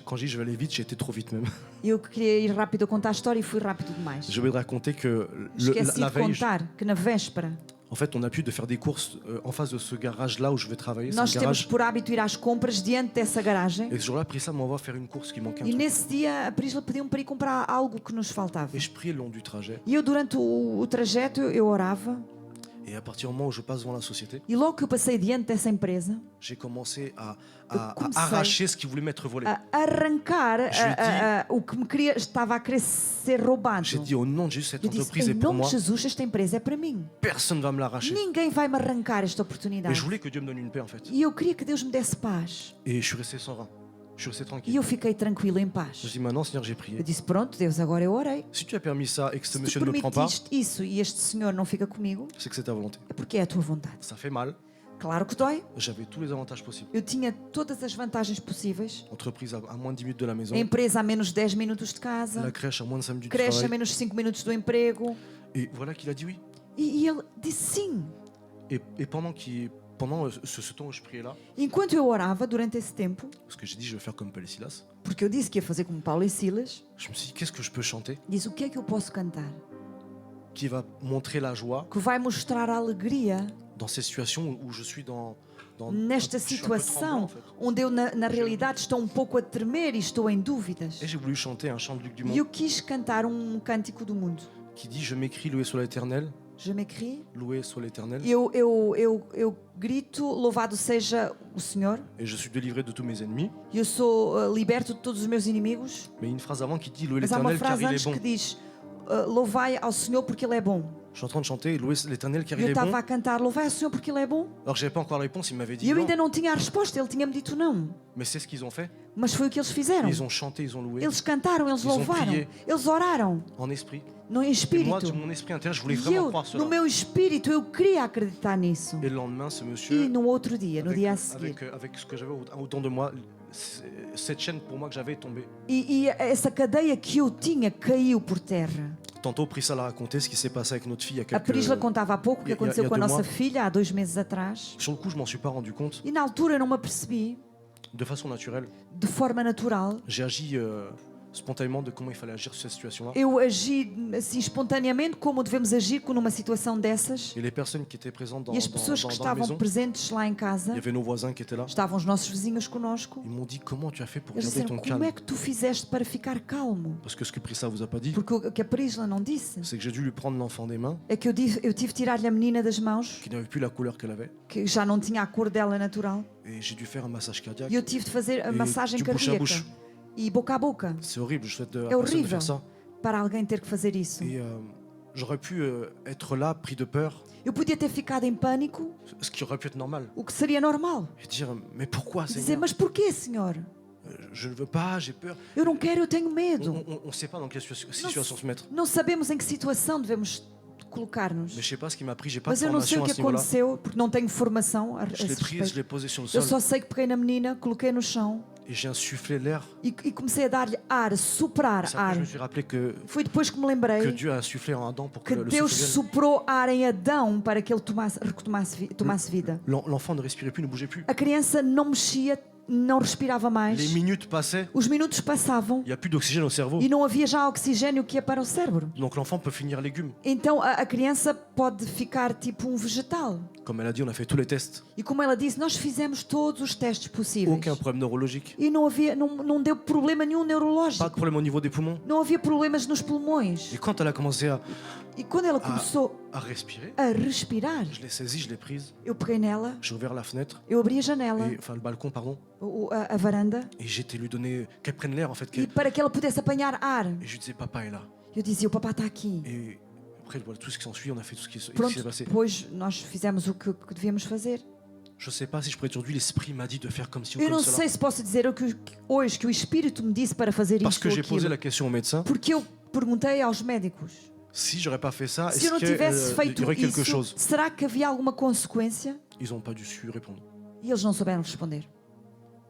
quand je dis je vais aller vite, j'ai été trop vite même. Eu queria ir rápido a contar a história e fui rápido demais. Je vais raconter que Esqueci la de veille, contar que na véspera en fait, on a pu de faire des courses en face de ce garage-là où je vais travailler. C'est un nós temos garage. por hábito ir às compras diante dessa garagem. Et ce jour-là, Prissa m'envoie faire une course qui manquait un E truc. nesse dia a Priscila pediu-me para ir comprar algo que nos faltava. Et je priais le long du trajet. E eu durante o trajeto eu orava. Et à partir du moment où je passe devant la société, E logo que eu passei diante dessa empresa, j'ai commencé à comecei arracher ce qui voulait m'être volé. a arrancar Je o que estava a querer ser roubado. J'ai dit au nom de Jésus, cette Eu disse, entreprise em est pour nome moi. de Jesus, esta empresa é para mim. Personne ne va me l'arracher. Ninguém vai me arrancar esta Et oportunidade. je voulais que Dieu me donne une paix en fait. E eu queria que Deus me desse paz. Et je suis resté serein. Je suis resté E tranquille. eu fiquei tranquilo em Je me paz. dis maintenant, Seigneur, j'ai Eu prié. disse, pronto, Deus, agora eu orei. Si tu as permis ça et que ce Se tu monsieur ne me prend pas, permitiste isso e este senhor não fica comigo, c'est que c'est ta volonté. é porque é a tua vontade. Ça fait mal. Claro que dói. J'avais tous les avantages possibles. Eu tinha todas as vantagens possíveis. Entreprise à moins de 10 minutes de la maison. A empresa a menos 10 minutos de casa. La crèche à moins de 5 minutes du Creche a travail. menos 5 minutos do emprego. Et voilà qu'il a dit oui. E ele disse sim. Et pendant ce temps où je priais là, Enquanto eu orava durante esse tempo, parce que j'ai dit je vais faire comme Paul et Silas, porque eu disse que ia fazer como Paulo e Silas, je me suis dit qu'est-ce que je peux chanter disse o que é que eu posso cantar? qui va montrer la joie Que vai mostrar a alegria dans ces situations où je suis dans nesta je suis un peu tremblant, situação en fait. onde eu na realidade estou um pouco a tremer e estou em dúvidas. Et j'ai voulu chanter un chant de Luc E Dumont eu quis cantar cântico do mundo. qui dit je m'écris loué soit l'Éternel, Je m'écris. loué soit l'Éternel, Eu grito, louvado seja o Senhor. et je suis délivré de tous mes ennemis. Eu sou liberto de todos os meus inimigos. Mais une phrase avant qui dit loué Mas há uma l'Éternel car frase il est antes bon. que diz louvai ao Senhor porque Ele é bom. Je suis en train de chanter loué l'Éternel car E il eu est bon. estava a cantar louvai ao Senhor porque Ele é bom. Alors que j'avais pas encore la réponse, il m'avait E dit eu non. ainda não tinha a resposta, Ele tinha-me dito não. Mais c'est ce qu'ils ont fait. Mas foi o que eles fizeram. Ils ont chanté, ils ont loué Eles cantaram, eles Ils ont louvaram, prié. eles oraram, en esprit. em Et moi, espírito. de mon esprit intérieur, je voulais E vraiment eu, croire no cela. meu espírito, eu queria acreditar nisso. Et le lendemain, ce E monsieur, no outro dia, no avec, dia a seguir. avec ce que j'avais autour de moi, cette chaîne pour moi que j'avais est tombée. E essa cadeia que eu tinha caiu por terra. Tantôt, Prissa l'a raconté ce qui s'est passé avec notre fille il y a A quelques... Priscila contava há pouco o que il y a aconteceu com a 2 nossa mois. filha há 2 meses atrás. Sur le coup, je m'en suis pas rendu compte. E na altura eu não me apercebi, De façon naturelle, de forma natural. j'ai agi spontanément de comment il fallait agir sur cette situation-là. Eu agi assim espontaneamente como devemos agir numa situação dessas. Et les personnes qui étaient présentes dans, E as dans, pessoas que dans, dans la estavam maison, presentes lá em il casa, y avait nos voisins qui étaient là. estavam os nossos vizinhos conosco. Ils m'ont dit comment tu as fait pour Eles garder disseram, ton como calme. é que tu fizeste para ficar calmo? Parce que ce que Prissa vous a pas dit, Porque o que a Priscila não disse c'est que j'ai dû lui prendre l'enfant des mains, é que eu tive de tirar-lhe a menina das mãos, qui n'avait plus la couleur qu'elle avait, que já não tinha a cor dela natural, et j'ai dû faire un massage cardiaque. e eu tive de fazer a E massagem de bouche à cardíaca. bouche. E boca a boca. C'est horrible, je souhaite à É personne de horrível faire ça. para alguém ter que fazer isso. Et j'aurais pu être là, pris de peur, Eu podia ter ficado em pânico, ce qui aurait pu être normal, o que seria normal. et dire mais pourquoi E dizer, Seigneur, mas porquê, Senhor? je ne veux pas, j'ai peur. Eu não quero, eu tenho medo. On ne sait pas dans quelle situation se mettre. Não sabemos em que situação devemos colocar-nos. Mais je sais pas ce qui m'a pris, j'ai pas de Mas eu não sei formation o à que ce niveau-là. aconteceu, porque não tenho formação a Je l'ai esse prise, je respeito. l'ai posée sur le Eu sol só sei que peguei na menina, coloquei no chão et j'ai insufflé l'air. e comecei a dar-lhe ar, soprar C'est après ar. que je me suis rappelé que Foi depois que me lembrei Dieu a insufflé en Adam pour que que le Deus souffle vienne. soprou ar em Adão para que ele tomasse vida. L'enfant ne respirait plus, ne bougeait plus. A criança não mexia, não respirava Les mais. minutes passaient, Os minutos passavam il n'y a plus d'oxygène au cerveau. e não havia já oxigênio que ia para o cérebro. Donc l'enfant peut finir légume. Então a criança pode ficar tipo um vegetal. Comme elle a dit, on a fait tous les tests. E como ela disse, nós fizemos todos os testes possíveis. Aucun problème neurologique. E não deu problema nenhum Pas de neurológico. problème au niveau des poumons. Não havia problemas nos pulmões. Et quand elle a commencé E quando ela começou à respirer, a respirar, je l'ai saisie, je l'ai prise, eu peguei nela, j'ai ouvert la fenêtre, eu abri a janela, enfin le balcon, pardon, a varanda, et j'étais lui donner qu'elle prenne l'air en fait. e para que ela pudesse apanhar ar. Et je lui disais, papa est là. Eu dizia, o papá está aqui. Et après, voilà, tout ce qui s'ensuit, on a fait tout ce qui s'est Pronto, passé. depois nós fizemos o que devíamos fazer. Je sais pas si je pourrais dire aujourd'hui, l'esprit m'a dit de faire comme ci ou Eu comme não cela. sei se posso dizer hoje que o Espírito me disse para fazer Parce isto que ou j'ai posé aquilo. la question au médecin, Porque eu perguntei aos médicos, si j'aurais pas fait ça, se est-ce eu não tivesse qu'il y feito aurait quelque isso, chose? será que havia alguma consequência? Ils n'ont pas dû su répondre. E eles não souberam responder.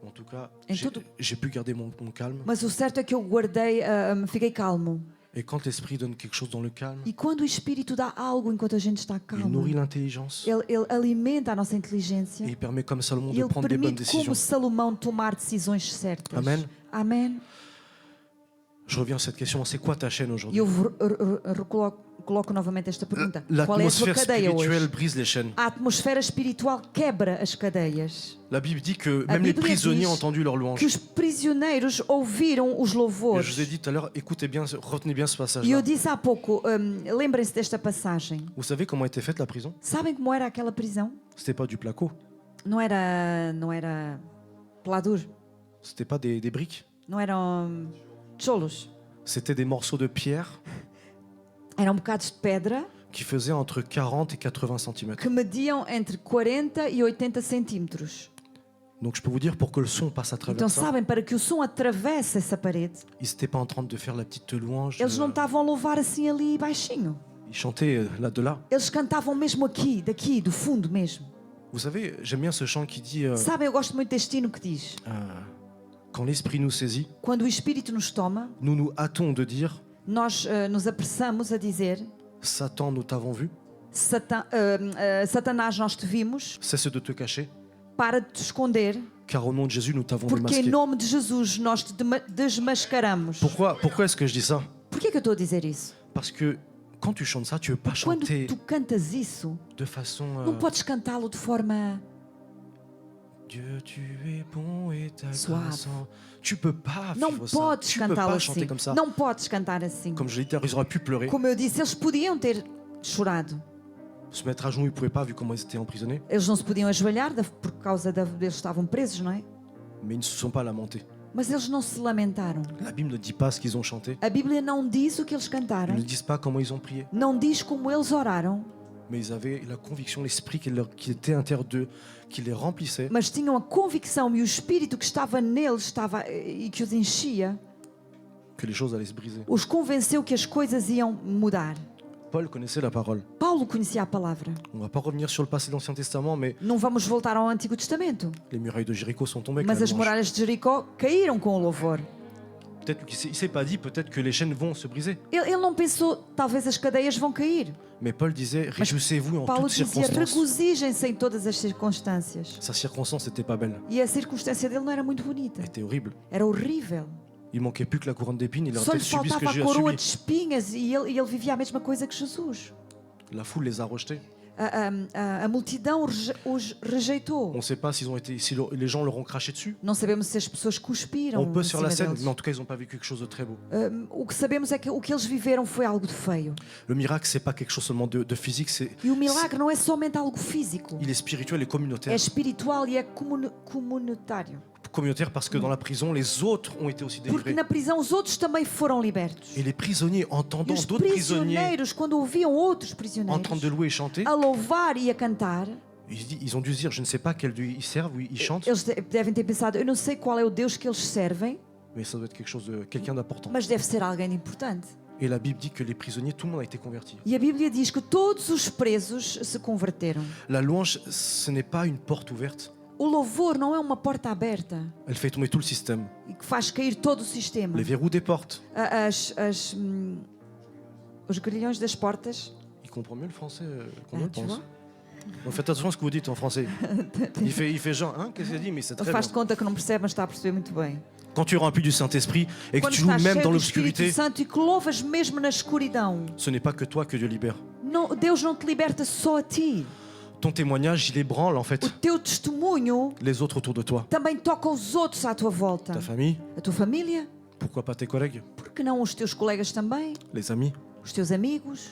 En tout cas, Em tudo. j'ai pu garder mon calme. Mas o certo é que eu guardei, fiquei calmo. Et quand l'Esprit donne quelque chose dans le calme, E quando o Espírito dá algo enquanto a gente está il calmo, nourrit l'intelligence. ele alimenta a nossa inteligência Et il permet comme Salomon e de ele prendre des bonnes permite, como décisions. Salomão, tomar decisões certas. Amen. Amém. Je reviens à cette question, c'est quoi ta chaîne E aujourd'hui? eu coloco novamente esta pergunta. Qual é a tua L'atmosphère cadeia spirituelle hoje? brise les chaînes. A atmosfera espiritual quebra as cadeias. La Bible dit que A même les Bíblia prisonniers diz ont entendu leur Que louange. os prisioneiros ouviram os Et louvores. je vous ai dit tout à l'heure, écoutez bien, retenez bien ce E eu passage-là. disse há pouco, lembrem-se desta passagem. Vous savez comment était faite la prison? Sabem como era aquela prisão? C'était pas du placo, Não era pelador, c'était pas des briques, não eram tijolos. c'était des morceaux de pierre Eram bocados de pedra qui faisaient entre 40 et 80 cm. que mediam entre 40 e 80 centímetros. Donc je peux vous dire, pour que le son passe à Então travers ça, sabem, para que o som atravesse essa parede, ils n'étaient pas en train de faire la petite louange. eles não estavam a louvar assim ali baixinho. Ils chantaient là de là. Eles cantavam mesmo aqui, daqui, do fundo mesmo. Vous savez, j'aime bien ce chant qui dit Sabem, eu gosto muito deste hino que diz: quand l'Esprit nous saisit, quando o Espírito nos toma, nous nous hâtons de dire nós nos apressamos a dizer: Satan, nous t'avons vu, Satanás, nós te vimos, cesse de te cacher, para de te esconder, car au nom de Jésus, nous t'avons porque em démasqué. nome de Jesus nós te desmascaramos. Pourquoi est-ce que je dis ça? Porquê que eu estou a dizer isso? Parce que quand tu chantes ça, tu ne veux pas Quando chanter tu cantas isso, de façon não podes cantá-lo de forma Dieu, tu es bon et ta Suave. grâce. Tu peux pas Não vivre ça. podes Tu peux cantá-lo pas assim. chanter comme ça. Não podes cantar assim. Comme je l'ai dit, ils auraient pu pleurer, Como eu disse, eles podiam ter chorado. se mettre à genoux, ils pouvaient pas vu comment ils étaient emprisonnés, Eles não se podiam ajoelhar por causa eles estavam presos, não é? mais ils ne se sont pas lamentés. Mas eles não se lamentaram. La Bible ne dit pas ce qu'ils ont chanté. A Bíblia não diz o que eles Ils cantaram. ne disent pas comment ils ont prié. Não diz como eles oraram. Mais ils avaient la conviction, l'esprit qui était intérieur d'eux, qui les remplissait, Mas tinham a convicção e o Espírito que estava neles e que os enchia, que les choses allaient se briser. os convenceu que as coisas iam mudar. Paul connaissait la parole. Paulo conhecia a palavra. On ne va pas revenir sur le passé de l'Ancien Testament, mais Não vamos voltar ao Antigo Testamento. les murailles de Jéricho sont tombées avec Mas la as louange. muralhas de Jericó caíram com o louvor. Peut-être qu'il ne s'est pas dit, peut-être que les chaînes vont se briser. Ele não pensou, talvez as cadeias vão cair. Mais Paul disait, réjouissez-vous en Paulo toutes dizia, circonstances. regozijem-se em todas as circunstâncias. Sa circonstance n'était pas belle, E a circunstância dele não era muito bonita. elle était horrible. Era horrível. Il manquait plus que la couronne d'épines, il aurait Só lhe peut-être subi ce que faltava a j'ai coroa subi. de espinhas e ele vivia a mesma coisa que Jesus. La foule les a rejetés. A multidão os rejeitou. On ne sait pas si les gens leur ont craché dessus. Não sabemos se as pessoas cuspiram On peut em sur cima la scène, deles. mais en tout cas, ils n'ont pas vécu quelque chose de très beau. O que sabemos é que o que eles viveram foi algo de feio. Le miracle, c'est pas quelque chose seulement de physique, E o milagre não é somente algo físico. il est spirituel et É communautaire. espiritual e é comunitário. Communautaire parce que dans la prison, les autres ont été aussi Porque délivrés. na prisão os outros também foram libertos. Et les prisonniers, E entendant os d'autres prisonniers prisioneiros, quando ouviam outros en prisioneiros train de louer et chanter, a louvar e a cantar, ils ont dû se dire, je ne sais pas quel Dieu ils servent ou ils chantent, eles devem ter pensado, eu não sei qual é o Deus que eles servem, mais ça doit être quelque chose de quelqu'un d'important. mas deve ser alguém importante. Et la Bible dit que les prisonniers, tout le monde a été converti. E a Bíblia diz que todos os presos se converteram. La louange, ce n'est pas une porte ouverte. O louvor não é uma porta aberta Elle fait tomber tout le système. e que faz cair todo o sistema. Les verrous des portes. Os grilhões das portas. Il comprend mieux le français qu'on Ah, ne le tu pense. vois? Donc faites attention à ce que vous dites en français. Il fait genre, hein, qu'est-ce qu'il dit? Mais c'est très Faz de bien. conta que não percebe, mas está a perceber muito bem. Quand tu es rempli du Saint-Esprit et que Quando tu loues estás même cheio dans do Espírito l'obscurité, Santo e que louvas mesmo na escuridão, ce n'est pas que toi que Dieu libère. não, Deus não te liberta só a ti. Ton témoignage, il ébranle en O fait teu testemunho les autres autour de toi. também toca os outros à tua volta. Ta famille, A tua família, pourquoi pas tes collègues, por que não os teus colegas também, les amis. os teus amigos.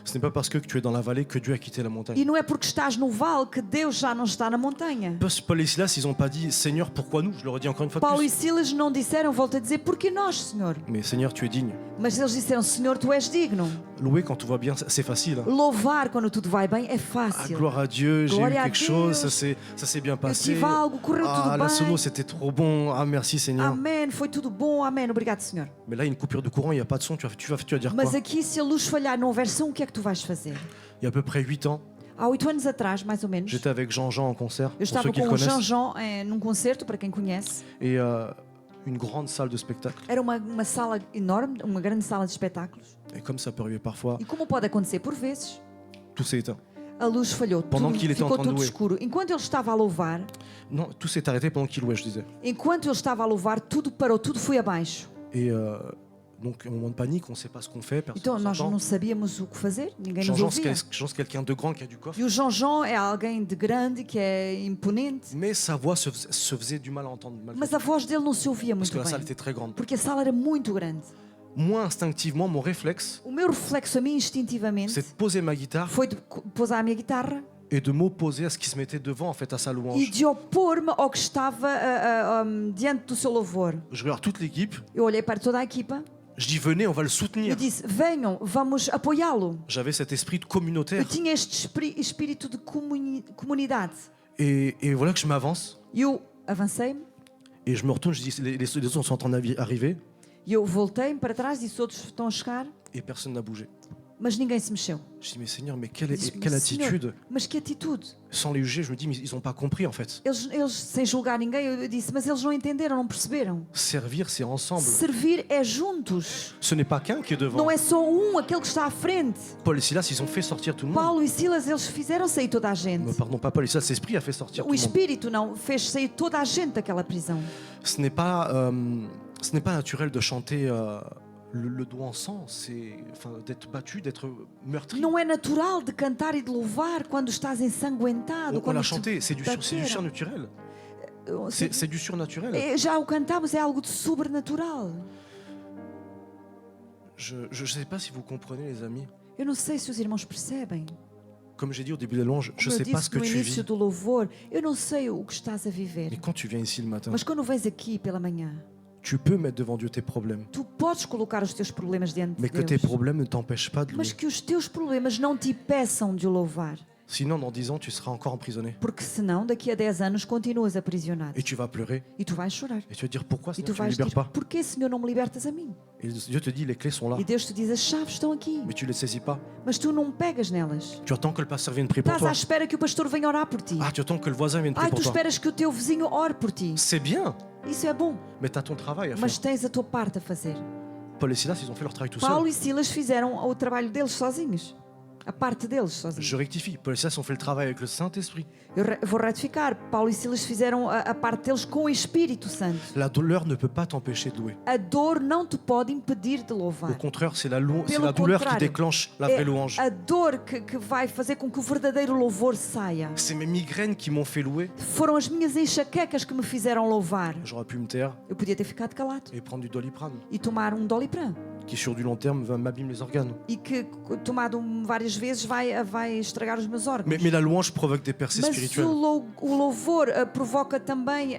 Ce n'est pas parce que tu es dans la vallée que Dieu a quitté la montagne. E não é porque estás no vale que Deus já não está na montanha. Paul et Silas, ils n'ont pas dit Seigneur, pourquoi nous? Je leur ai dit encore une fois de Paulo e plus. Silas não disseram, volto a dizer, porque nós, Senhor? Mais Seigneur, tu es digne. Mas eles disseram, Senhor, tu és digno. Louer quand tout va bien, c'est facile. Hein. Louvar quando tudo vai bem é Ah, fácil. gloire à Dieu, j'ai eu Glória a quelque chose, Deus. ça s'est bien Eu passé. tive algo, correu Ah, tudo la sono, bem. c'était trop bon. Ah, merci Seigneur. Amém, foi tudo bom, amém. Obrigado, Senhor. Mais là, il y a une coupure de courant, il n'y a pas de son. Tu vas dire quoi? Mas aqui, se a luz falhar, não houver som, o que é que tu vais fazer? Il y a à peu près 8 ans, Há 8 anos atrás, mais ou menos, J'étais avec Jean-Jean en concert, eu pour ceux estava qui le com o connaissent, Jean-Jean num concerto, para quem conhece. et une grande salle de spectacle. Era uma sala enorme, uma grande sala de espetáculos. Et comme ça peut arriver parfois, E como pode acontecer por vezes, tout s'est éteint. a luz falhou, Pendant qu'il était en ficou train de tudo louer. escuro. Enquanto ele estava a louvar, Non, tout s'est arrêté pendant qu'il louait, je disais. enquanto ele estava a louvar, tudo parou, tudo foi abaixo. Et donc, un moment de panique, on ne sait pas ce qu'on fait, personne Então ne nós s'entend. não sabíamos o que fazer, ninguém nos Jean-Jean, ouvia. c'est quelqu'un de grand qui a du coffre, E o Jean-Jean é alguém de grande, que é imponente, mais sa voix se faisait du mal à entendre, malgré mas tout, a voz dele não se ouvia parce muito que la salle bem, était très grande. porque a sala era muito grande. Moi, instinctivement, mon réflexe, O meu reflexo a mim, instintivamente, c'est de poser ma guitare foi de pousar a minha guitarra et de m'opposer à ce qui se mettait devant, en fait, à sa e louange. de opor-me ao que estava diante do seu louvor. Je regarde toute l'équipe, Eu olhei para toda a equipa je dis venez, on va le e soutenir. disse: venham, vamos apoiá-lo. J'avais cet esprit de Eu communautaire. tinha este espírito de comunidade. Et voilà que je m'avance E eu avancei-me et je me retourne, je dis les autres sont en train d'arriver e eu voltei-me para trás, disse: outros estão a chegar, et personne n'a bougé. mas ninguém se mexeu. Je dis mais Seigneur, mais Eu disse: quelle Senhor, attitude. mas que atitude! Sans les juger, je me dis mais ils n'ont pas compris en fait. Eles, sem julgar ninguém, eu disse: mas eles não entenderam, não perceberam. Servir, c'est ensemble. Servir é juntos. Ce n'est pas qu'un qui est devant. Não é só aquele que está à frente. Paul et Silas, ils ont fait sortir tout le monde. Paulo e Silas, eles fizeram sair toda a gente. Pardon, pas Paul et Silas, l'Esprit a fait sortir tout O le monde. Espírito não fez sair toda a gente daquela prisão. Ce n'est pas naturel de chanter le dos en sang, c'est d'être battu, d'être meurtri. Não é natural de cantar e de louvar quando estás ensanguentado. On quando l'a te chanté, c'est du bateram. surnaturel. Sim, C'est du surnaturel. já o cantamos, é algo de sobrenatural. Je ne sais pas si vous comprenez, les amis. Eu não sei se os irmãos percebem. Comme j'ai dit au début de la louange, je ne Como eu sais pas ce disse que no tu início vis. do louvor, eu não sei o que estás a viver. Mais quand tu viens ici le matin, Mas quando vens aqui pela manhã, tu peux mettre devant Dieu tes problèmes. tu podes colocar os teus problemas diante Mais de que tes Deus. problèmes ne t'empêchent pas de louer. Mas que os teus problemas não te peçam de o louvar. Sinon, dans 10 ans, tu seras encore emprisonné. Porque senão, daqui a 10 anos, continuas aprisionado. Et tu vas pleurer. E tu vais chorar. Et tu vas te dire pourquoi E Seigneur, tu tu ne me vais libères dizer: pas. porquê, Senhor, não me libertas a mim? Et Dieu te dit les clés sont là. E Deus te diz: as chaves estão aqui. Mais tu ne les saisis pas. Mas tu não pegas nelas. Tu attends que le pasteur vienne prier pour Estás à toi. espera que o pastor venha orar por ti. Ah, tu attends que le voisin vienne prier Ai, tu pour toi. esperas que o teu vizinho ore por ti. C'est bien, Isso é bom, mais tu as ton travail à mas faire. tens a tua parte a fazer. Paul et Silas, ils ont fait leur travail tout Paulo seuls. e Silas fizeram o trabalho deles sozinhos. A parte deles sozinhos. Je rectifie. Paul et Silas ont fait le travail avec le Saint-Esprit. Eu vou ratificar. Paulo e Silas fizeram a parte deles com o Espírito Santo. La douleur ne peut pas t'empêcher de louer. A dor não te pode impedir de Au louvar. contraire, c'est la Pelo douleur qui contrário, déclenche la vraie É louange. a dor que vai fazer com que o verdadeiro louvor saia. C'est mes migraines qui m'ont fait louer. Foram as minhas enxaquecas que me fizeram louvar. J'aurais pu me taire Eu podia ter ficado calado et prendre du Doliprane, e tomar Doliprane. qui sur du long terme m'abîme les organes. E que, tomado várias vezes, vai estragar os meus órgãos. Mais la louange provoque des percées Mas spirituelles. o louvor provoca também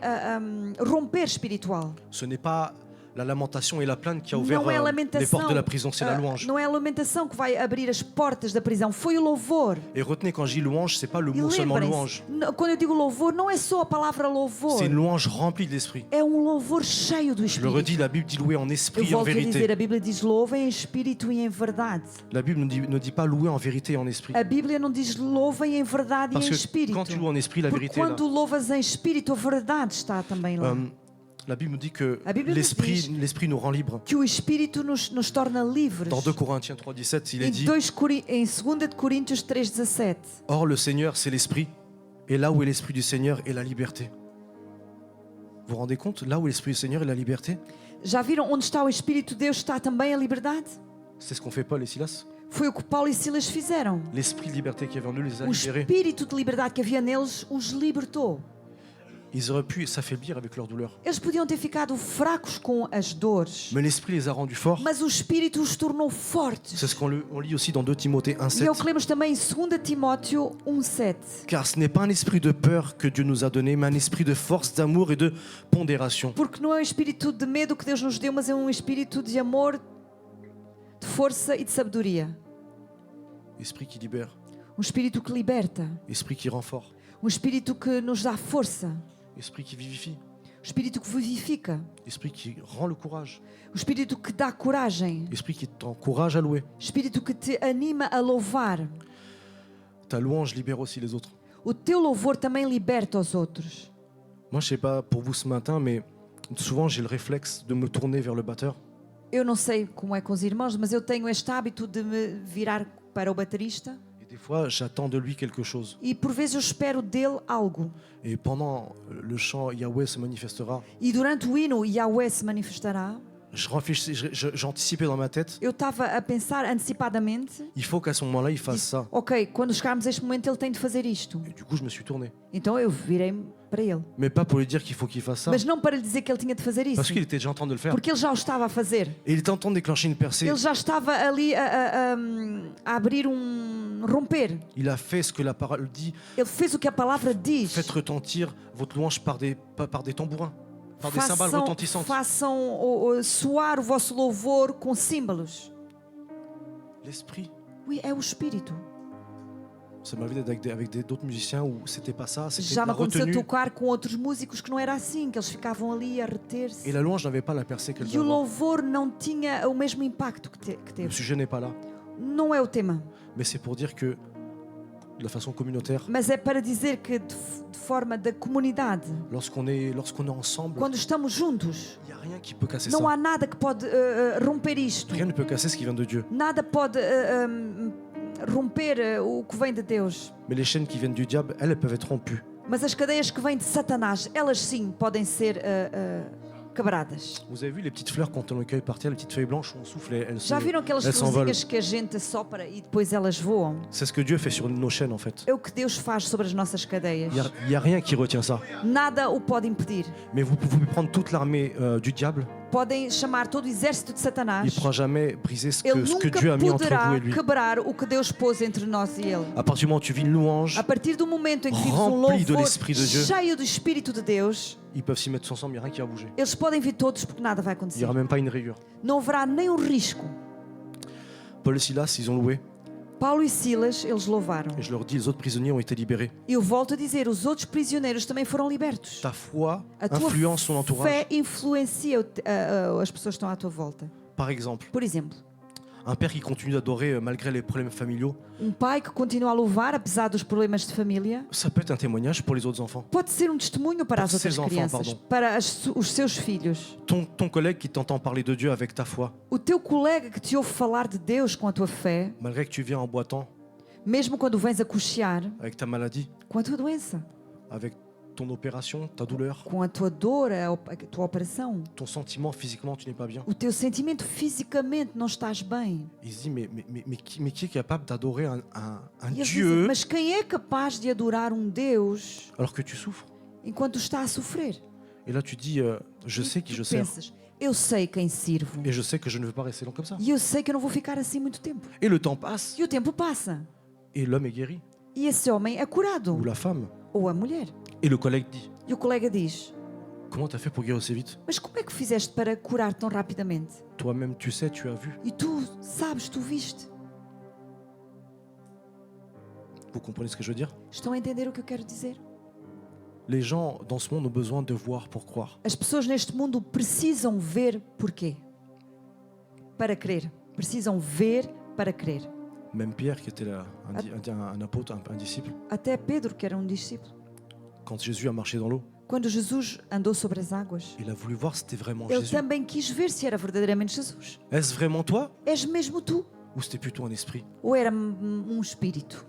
romper espiritual. Ce n'est pas la lamentation et la plainte qui a ouvert Não é a les lamentação. portes de la prison, c'est la louange. Não é a lamentação que vai abrir as portas da prisão. Foi o louvor. Et retenez, quand je dis louange, c'est pas le E mot seulement lembrem-se, louange. quando eu digo louvor, não é só a palavra louvor. C'est une louange remplie de l'esprit. É louvor cheio do Je le Espírito. redis, la Bible dit louer en Eu esprit et en volto a dizer, vérité. a Bíblia diz louvem em espírito e em verdade. La Bible ne dit pas louer en vérité et en esprit. A Bíblia não diz louvem em verdade Parce e em que espírito. quand tu loues en esprit, la Porque vérité est là. quando louvas em espírito, a verdade está também lá. La Bible nous dit que La Bible nous dit- l'esprit nous rend libres. Que o Espírito nos torna livres. Dans 2 Corinthiens 3,17, il est Em dit 2 de Coríntios 3,17. Or, le Seigneur, c'est l'esprit. Et là où est l'esprit du Seigneur est la liberté. Vous vous rendez compte? Là où est l'esprit du Seigneur est la liberté. Já viram onde está o Espírito de Deus está também a liberdade? C'est ce qu'ont fait Paul et Silas. Foi o que Paulo e Silas fizeram. L'esprit de liberté qui avait en eux les a O libérés. espírito de liberdade que havia neles os libertou. Ils auraient pu s'affaiblir avec leur douleur. Eles podiam ter ficado fracos com as dores, Mais l'esprit les a rendus forts. mas o Espírito os tornou fortes. C'est ce qu'on lit aussi dans 2 Timothée E é o 1,7. que lemos também em 2 Timóteo 1,7. Car ce n'est pas un esprit de peur que Dieu nous a donné, mais un esprit de force, d'amour et de pondération. Porque não é um espírito de medo que Deus nos deu, mas é um espírito de amor, de força e de sabedoria. Esprit qui libère, Um espírito que liberta, esprit qui rend fort, um espírito que nos dá força, esprit qui vivifie, um espírito que vivifica, esprit qui rend le courage, um espírito que dá coragem, esprit qui t'encourage à louer. espírito que te anima a louvar. Ta louange libère aussi les autres. O teu louvor também liberta os outros. Moi, je sais pas pour vous ce matin, mais souvent j'ai le réflexe de me tourner vers le batteur. Eu não sei como é com os irmãos, mas eu tenho este hábito de me virar para o baterista Et des fois, j'attends de lui quelque chose. e por vezes eu espero dele algo. Et pendant le chant Yahweh se manifestera, E durante o hino Yahweh se manifestará, j'anticipais dans ma tête, eu estava a pensar antecipadamente, il faut qu'à ce moment-là, il fasse ça. ok, quando chegarmos a este momento ele tem de fazer isto. Et du coup, je me suis tourné. Então eu virei-me para ele. Mais pas pour lui dire qu'il faut qu'il fasse ça, Mas não para lhe dizer que ele tinha de fazer parce isso, qu'il était déjà en train de le faire. porque ele já o estava a fazer. Et il était en train de déclencher une percée. Ele já estava ali a abrir romper. Il a fait ce que la parole dit. Ele fez o que a palavra diz. Faites retentir votre louange par des tambourins, par des cymbales retentissantes. Façam soar o vosso louvor com símbolos. L'esprit. Oui, é o Espírito. Ça m'arrive d'être avec d'autres musiciens où c'était pas ça, c'était Já de me la aconteceu retenue. tocar com outros músicos que não era assim, que eles ficavam ali a Et reter-se. la louange n'avait pas la percée qu'elle E devait o avoir. louvor não tinha o mesmo impacto que Le teve. sujet n'est pas là. Não é o tema, Mais c'est pour dire que, de façon communautaire, mas é para dizer que de forma da comunidade, lorsqu'on est ensemble, quando estamos juntos, il n'y a rien qui peut casser não ça. há nada que pode romper isto. Rien ne peut casser ce qui vient de Dieu. Nada pode romper o que vem de Deus. Mais les chaînes qui viennent du diable, elles peuvent être rompues. Mas as cadeias que vêm de Satanás, elas sim podem ser quebradas. Vous avez vu les petites fleurs quand on les cueille par terre, les petites feuilles blanches, on souffle, Já viram aquelas elles s'envolent. florzinhas que a gente sopra e depois elas voam? C'est ce que Dieu fait sur nos chaînes en fait. É o que Deus faz sobre as nossas cadeias. Il y a rien qui retient ça. Nada o pode impedir. Mais vous pouvez prendre toute l'armée du diable, Podem chamar todo o exército de il Satanás. ne pourra jamais briser ce Ele que nunca Dieu a mis entre poderá vous et lui. quebrar o que Deus pôs entre nós e Ele. À partir du moment où tu vis une louange, A partir do momento em que vives Rempli de louvor l'Esprit de Dieu. cheio do Espírito de Deus, ils peuvent s'y mettre ensemble, il n'y a rien qui va bouger. eles podem vir todos porque nada vai Il n'y acontecer. aura même pas une rayure. Não haverá nem um risco. Paul et Silas, ils ont loué. Paulo e Silas, eles louvaram. Et je leur dis, les autres prisonniers ont été libérés. Eu volto a dizer, os outros prisioneiros também foram libertos. Ta foi A tua influence son entourage. fé influencia as pessoas que estão à tua volta. Par exemple, Por exemplo, un père qui continue d'adorer malgré les problèmes familiaux, pai que continua a louvar apesar dos problemas de família, ça peut être un témoignage pour les autres enfants. pode ser testemunho para as Para outras seus enfants, crianças, pardon. para os seus filhos. Ton collègue qui t'entend parler de Dieu avec ta foi, O teu colega que te ouve falar de Deus com a tua fé, malgré que tu viens en boitant, mesmo quando vens a cochear, avec ta maladie, com a tua doença, avec ton opération, ta douleur, com a tua dor, a tua operação, ton sentiment physiquement, tu n'es pas bien. o teu sentimento fisicamente não estás bem. Il se dit, mais qui est capable d'adorer un E eles Dieu dizem, mas quem é capaz de adorar um Deus alors que tu souffres? enquanto está a sofrer? Et là, tu dis, je sais qui je Tu sers. pensas, eu sei quem sirvo. Et je sais que je ne veux pas rester long comme ça. E eu sei que eu não vou ficar assim muito tempo. Et le temps passe, E o tempo passa. et l'homme est guéri, E esse homem é curado. ou la femme. Ou a mulher. Et le collègue dit, E o colega diz, comment t'as fait pour guérir aussi vite? mas como é que fizeste para curar tão rapidamente? Toi-même, tu sais, tu as vu. E tu sabes, tu viste. Vous comprenez ce que je veux dire? Estão a entender o que eu quero dizer? Les gens dans ce monde ont besoin de voir pour croire. As pessoas neste mundo precisam ver porquê. Para crer. Precisam ver para crer. Même Pierre, qui était là, un apôtre, un disciple, Até Pedro, que era um discípulo. quand Jésus a marché dans l'eau, Quando Jesus andou sobre as águas, il a voulu voir si c'était vraiment ele Jésus. também quis ver se era verdadeiramente Jesus. Est-ce vraiment toi? És mesmo tu? Ou c'était plutôt un esprit? Ou era espírito?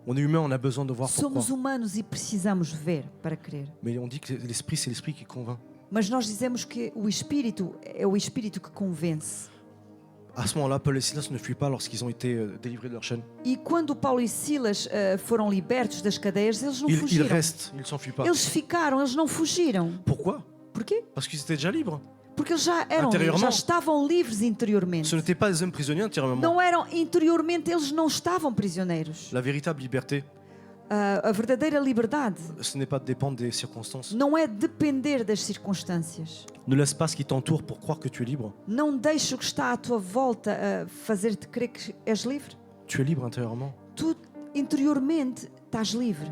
On est humain, on a besoin de voir pour Somos croire. humanos e precisamos ver para crer. Mais on dit que l'esprit, c'est l'esprit qui convainc. Mas nós dizemos que o espírito é o espírito que convence. À ce moment-là, Paul et Silas ne fuient pas lorsqu'ils ont été délivrés de leur chaîne. E quando Paulo e Silas foram libertos das cadeias, eles não Ils fugiram. restent, ils ne s'enfuient pas. Eles ficaram, eles não fugiram. Pourquoi? Porquê? Parce qu'ils étaient déjà libres. Porque eles já eram, Anteriormente. já estavam livres interiormente. Ce n'étaient pas des hommes prisonniers intérieurement. Não eram interiormente, eles não estavam prisioneiros. La véritable liberté, A verdadeira liberdade ce n'est pas de dépendre des circonstances. não é depender das circunstâncias. Ne laisse pas ce qui t'entoure pour croire que tu es libre. Não deixe o que está à tua volta a fazer-te crer que és livre. Tu es libre intérieurement. Tu interiormente estás livre.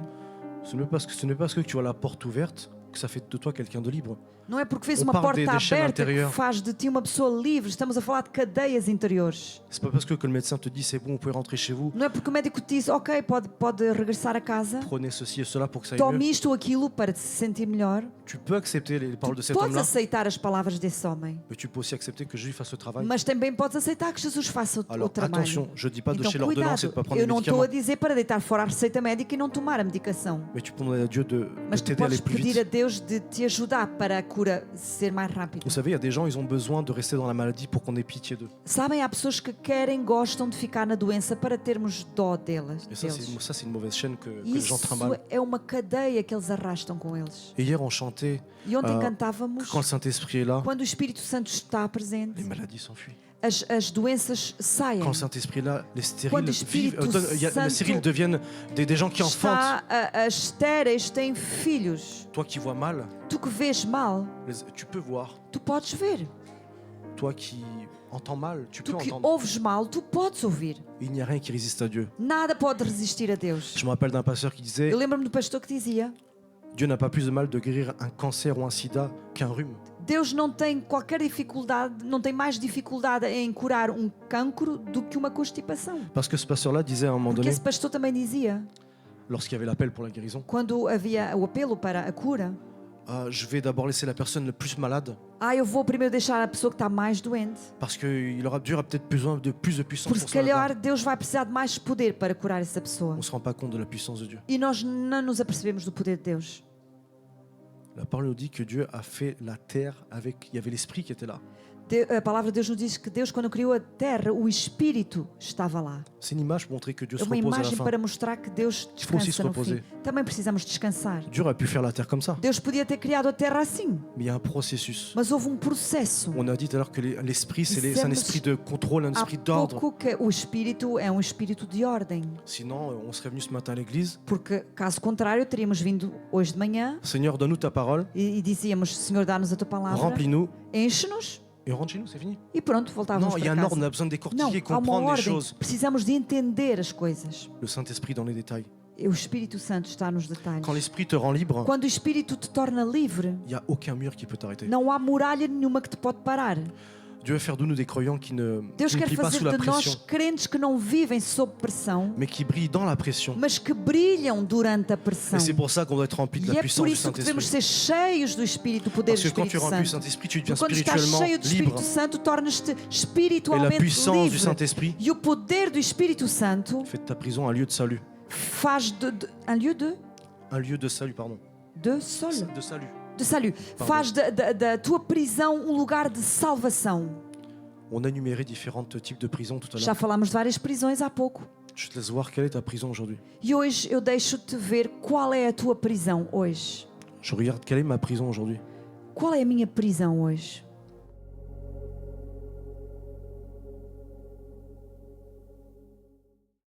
Ce n'est pas parce que tu as la porte ouverte que ça fait de toi quelqu'un de libre. Não é porque vês On uma parle porta des chaînes aberta que intérieures. faz de ti uma pessoa livre. Estamos a falar de cadeias interiores. C'est pas parce que le médecin te dit c'est bon, vous pouvez rentrer chez vous, Não é porque o médico te diz, ok, pode regressar a casa, prenez ceci et cela pour que ça aille tome mieux. isto ou aquilo para se sentir melhor. Tu peux accepter les paroles de Tu cet podes homme-là, aceitar as palavras desse homem, mais tu peux aussi accepter que Jésus fasse le travail. mas também podes aceitar que Jesus faça o Alors trabalho. attention, je dis pas de Então chez l'ordonnance et de cuidado, pas prendre eu les não estou a médicaments, dizer para deitar fora a receita médica e não tomar a medicação. mais tu peux demander à Dieu de Mas tu t'aider à aller podes plus pedir a vite. Deus de te ajudar para a cura ser mais rápida. Vous savez, il y a des gens, ils ont besoin de rester dans la maladie pour qu'on ait pitié d'eux. Sabem, há pessoas que querem, gostam de ficar na doença para termos dó delas. Et ça, deles. c'est une mauvaise chaîne que E les gens isso trimballent. é uma cadeia que eles arrastam com eles. Et hier, on chantait E ontem que cantávamos, quand le Saint-Esprit est là, quando o Espírito Santo está presente, les maladies s'enfuient. as doenças saem. Quand le Saint-Esprit est là, les Quando o stériles vivent, Espírito les Santo stériles deviennent des gens qui enfantent. Está, as estéreis têm filhos. Toi qui vois mal, Tu que vês mal, tu peux voir. tu podes ver. Toi qui entends mal, tu peux Tu que entendre. ouves mal, tu podes ouvir. Il n'y a rien qui résiste à Dieu. Nada pode resistir a Deus. Je me rappelle d'un pasteur qui disait Eu lembro-me do pastor que dizia: Dieu n'a pas plus de mal de guérir un cancer ou un sida qu'un rhume. Deus não tem qualquer dificuldade, não tem mais dificuldade em curar um cancro do que uma constipação. Parce que ce pasteur-là disait à un moment Porque donné, esse pastor também dizia, lorsqu'il y avait l'appel pour la guérison, quando havia o apelo para a cura, je vais d'abord laisser la personne le plus malade eu vou primeiro deixar a pessoa que está mais doente, parce Dieu aura peut-être besoin de plus de puissance porque pour se ça. calhar Deus vai precisar de mais poder para curar essa pessoa. On ne se rend pas compte de la puissance de Dieu. E nós não nos apercebemos do poder de Deus. La parole nous dit que Dieu a fait la terre avec... Il y avait l'Esprit qui était là. A palavra de Deus nos diz que Deus, quando criou a terra, o Espírito estava lá. C'est une image pour montrer que Dieu É se uma repose à la imagem fin. para mostrar que Deus faut aussi se descansa no fim. reposer. Também precisamos descansar. Dieu aurait pu faire la terre comme ça. Deus podia ter criado a terra assim, Mais il y a un processus. mas houve um processo. On a dit tout à l'heure que l'Esprit, c'est un Dissemos esprit de contrôle, un Há esprit d'ordre. pouco que o Espírito é um espírito de ordem, Sinon, on serait venu ce matin à l'église. porque caso contrário teríamos vindo hoje de manhã Seigneur, donne-nous ta parole. e dizíamos: Senhor, dá-nos a tua palavra, Remplis-nous. enche-nos Et on rentre chez nous, c'est fini. e pronto, voltávamos Non, il y a para un ordre, on casa. a besoin de Não, décortiquer, há uma comprendre les ordem. choses. Precisamos de entender as coisas. Le Saint-Esprit dans les détails. E o Espírito Santo está nos detalhes. Quand l'Esprit te rend libre, Quando o Espírito te torna livre, il n'y a aucun mur qui peut t'arrêter. não há muralha nenhuma que te pode parar. Dieu veut faire de nous des croyants qui ne Deus quer plient pas fazer sous la de nós pression, crentes que não vivem sob pressão, mais qui brillent dans la pression. mas que brilham durante a pressão. Et c'est pour ça qu'on doit être rempli de E la é puissance por du isso que devemos Saint-Esprit. ser cheios do Espírito, do poder Parce do que quand tu es Espírito rempli du Santo. Saint-Esprit, tu deviens Quando estás spirituellement cheio do libre. Espírito Santo, tornas-te Et la espiritualmente puissance du livre. Saint-Esprit E o poder do Espírito Santo fait de ta prison un lieu de salut. faz un lieu Un lieu de salut, pardon. de sol, De salut. de salut. Pardon. Faz da tua prisão um lugar de salvação. On a énuméré différents types de prisons tout à Já l'heure. falámos de várias prisões há pouco. Je te laisse voir quelle est ta prison aujourd'hui. E hoje eu deixo-te ver qual é a tua prisão hoje. Je regarde quelle est ma prison aujourd'hui. Qual é a minha prisão hoje?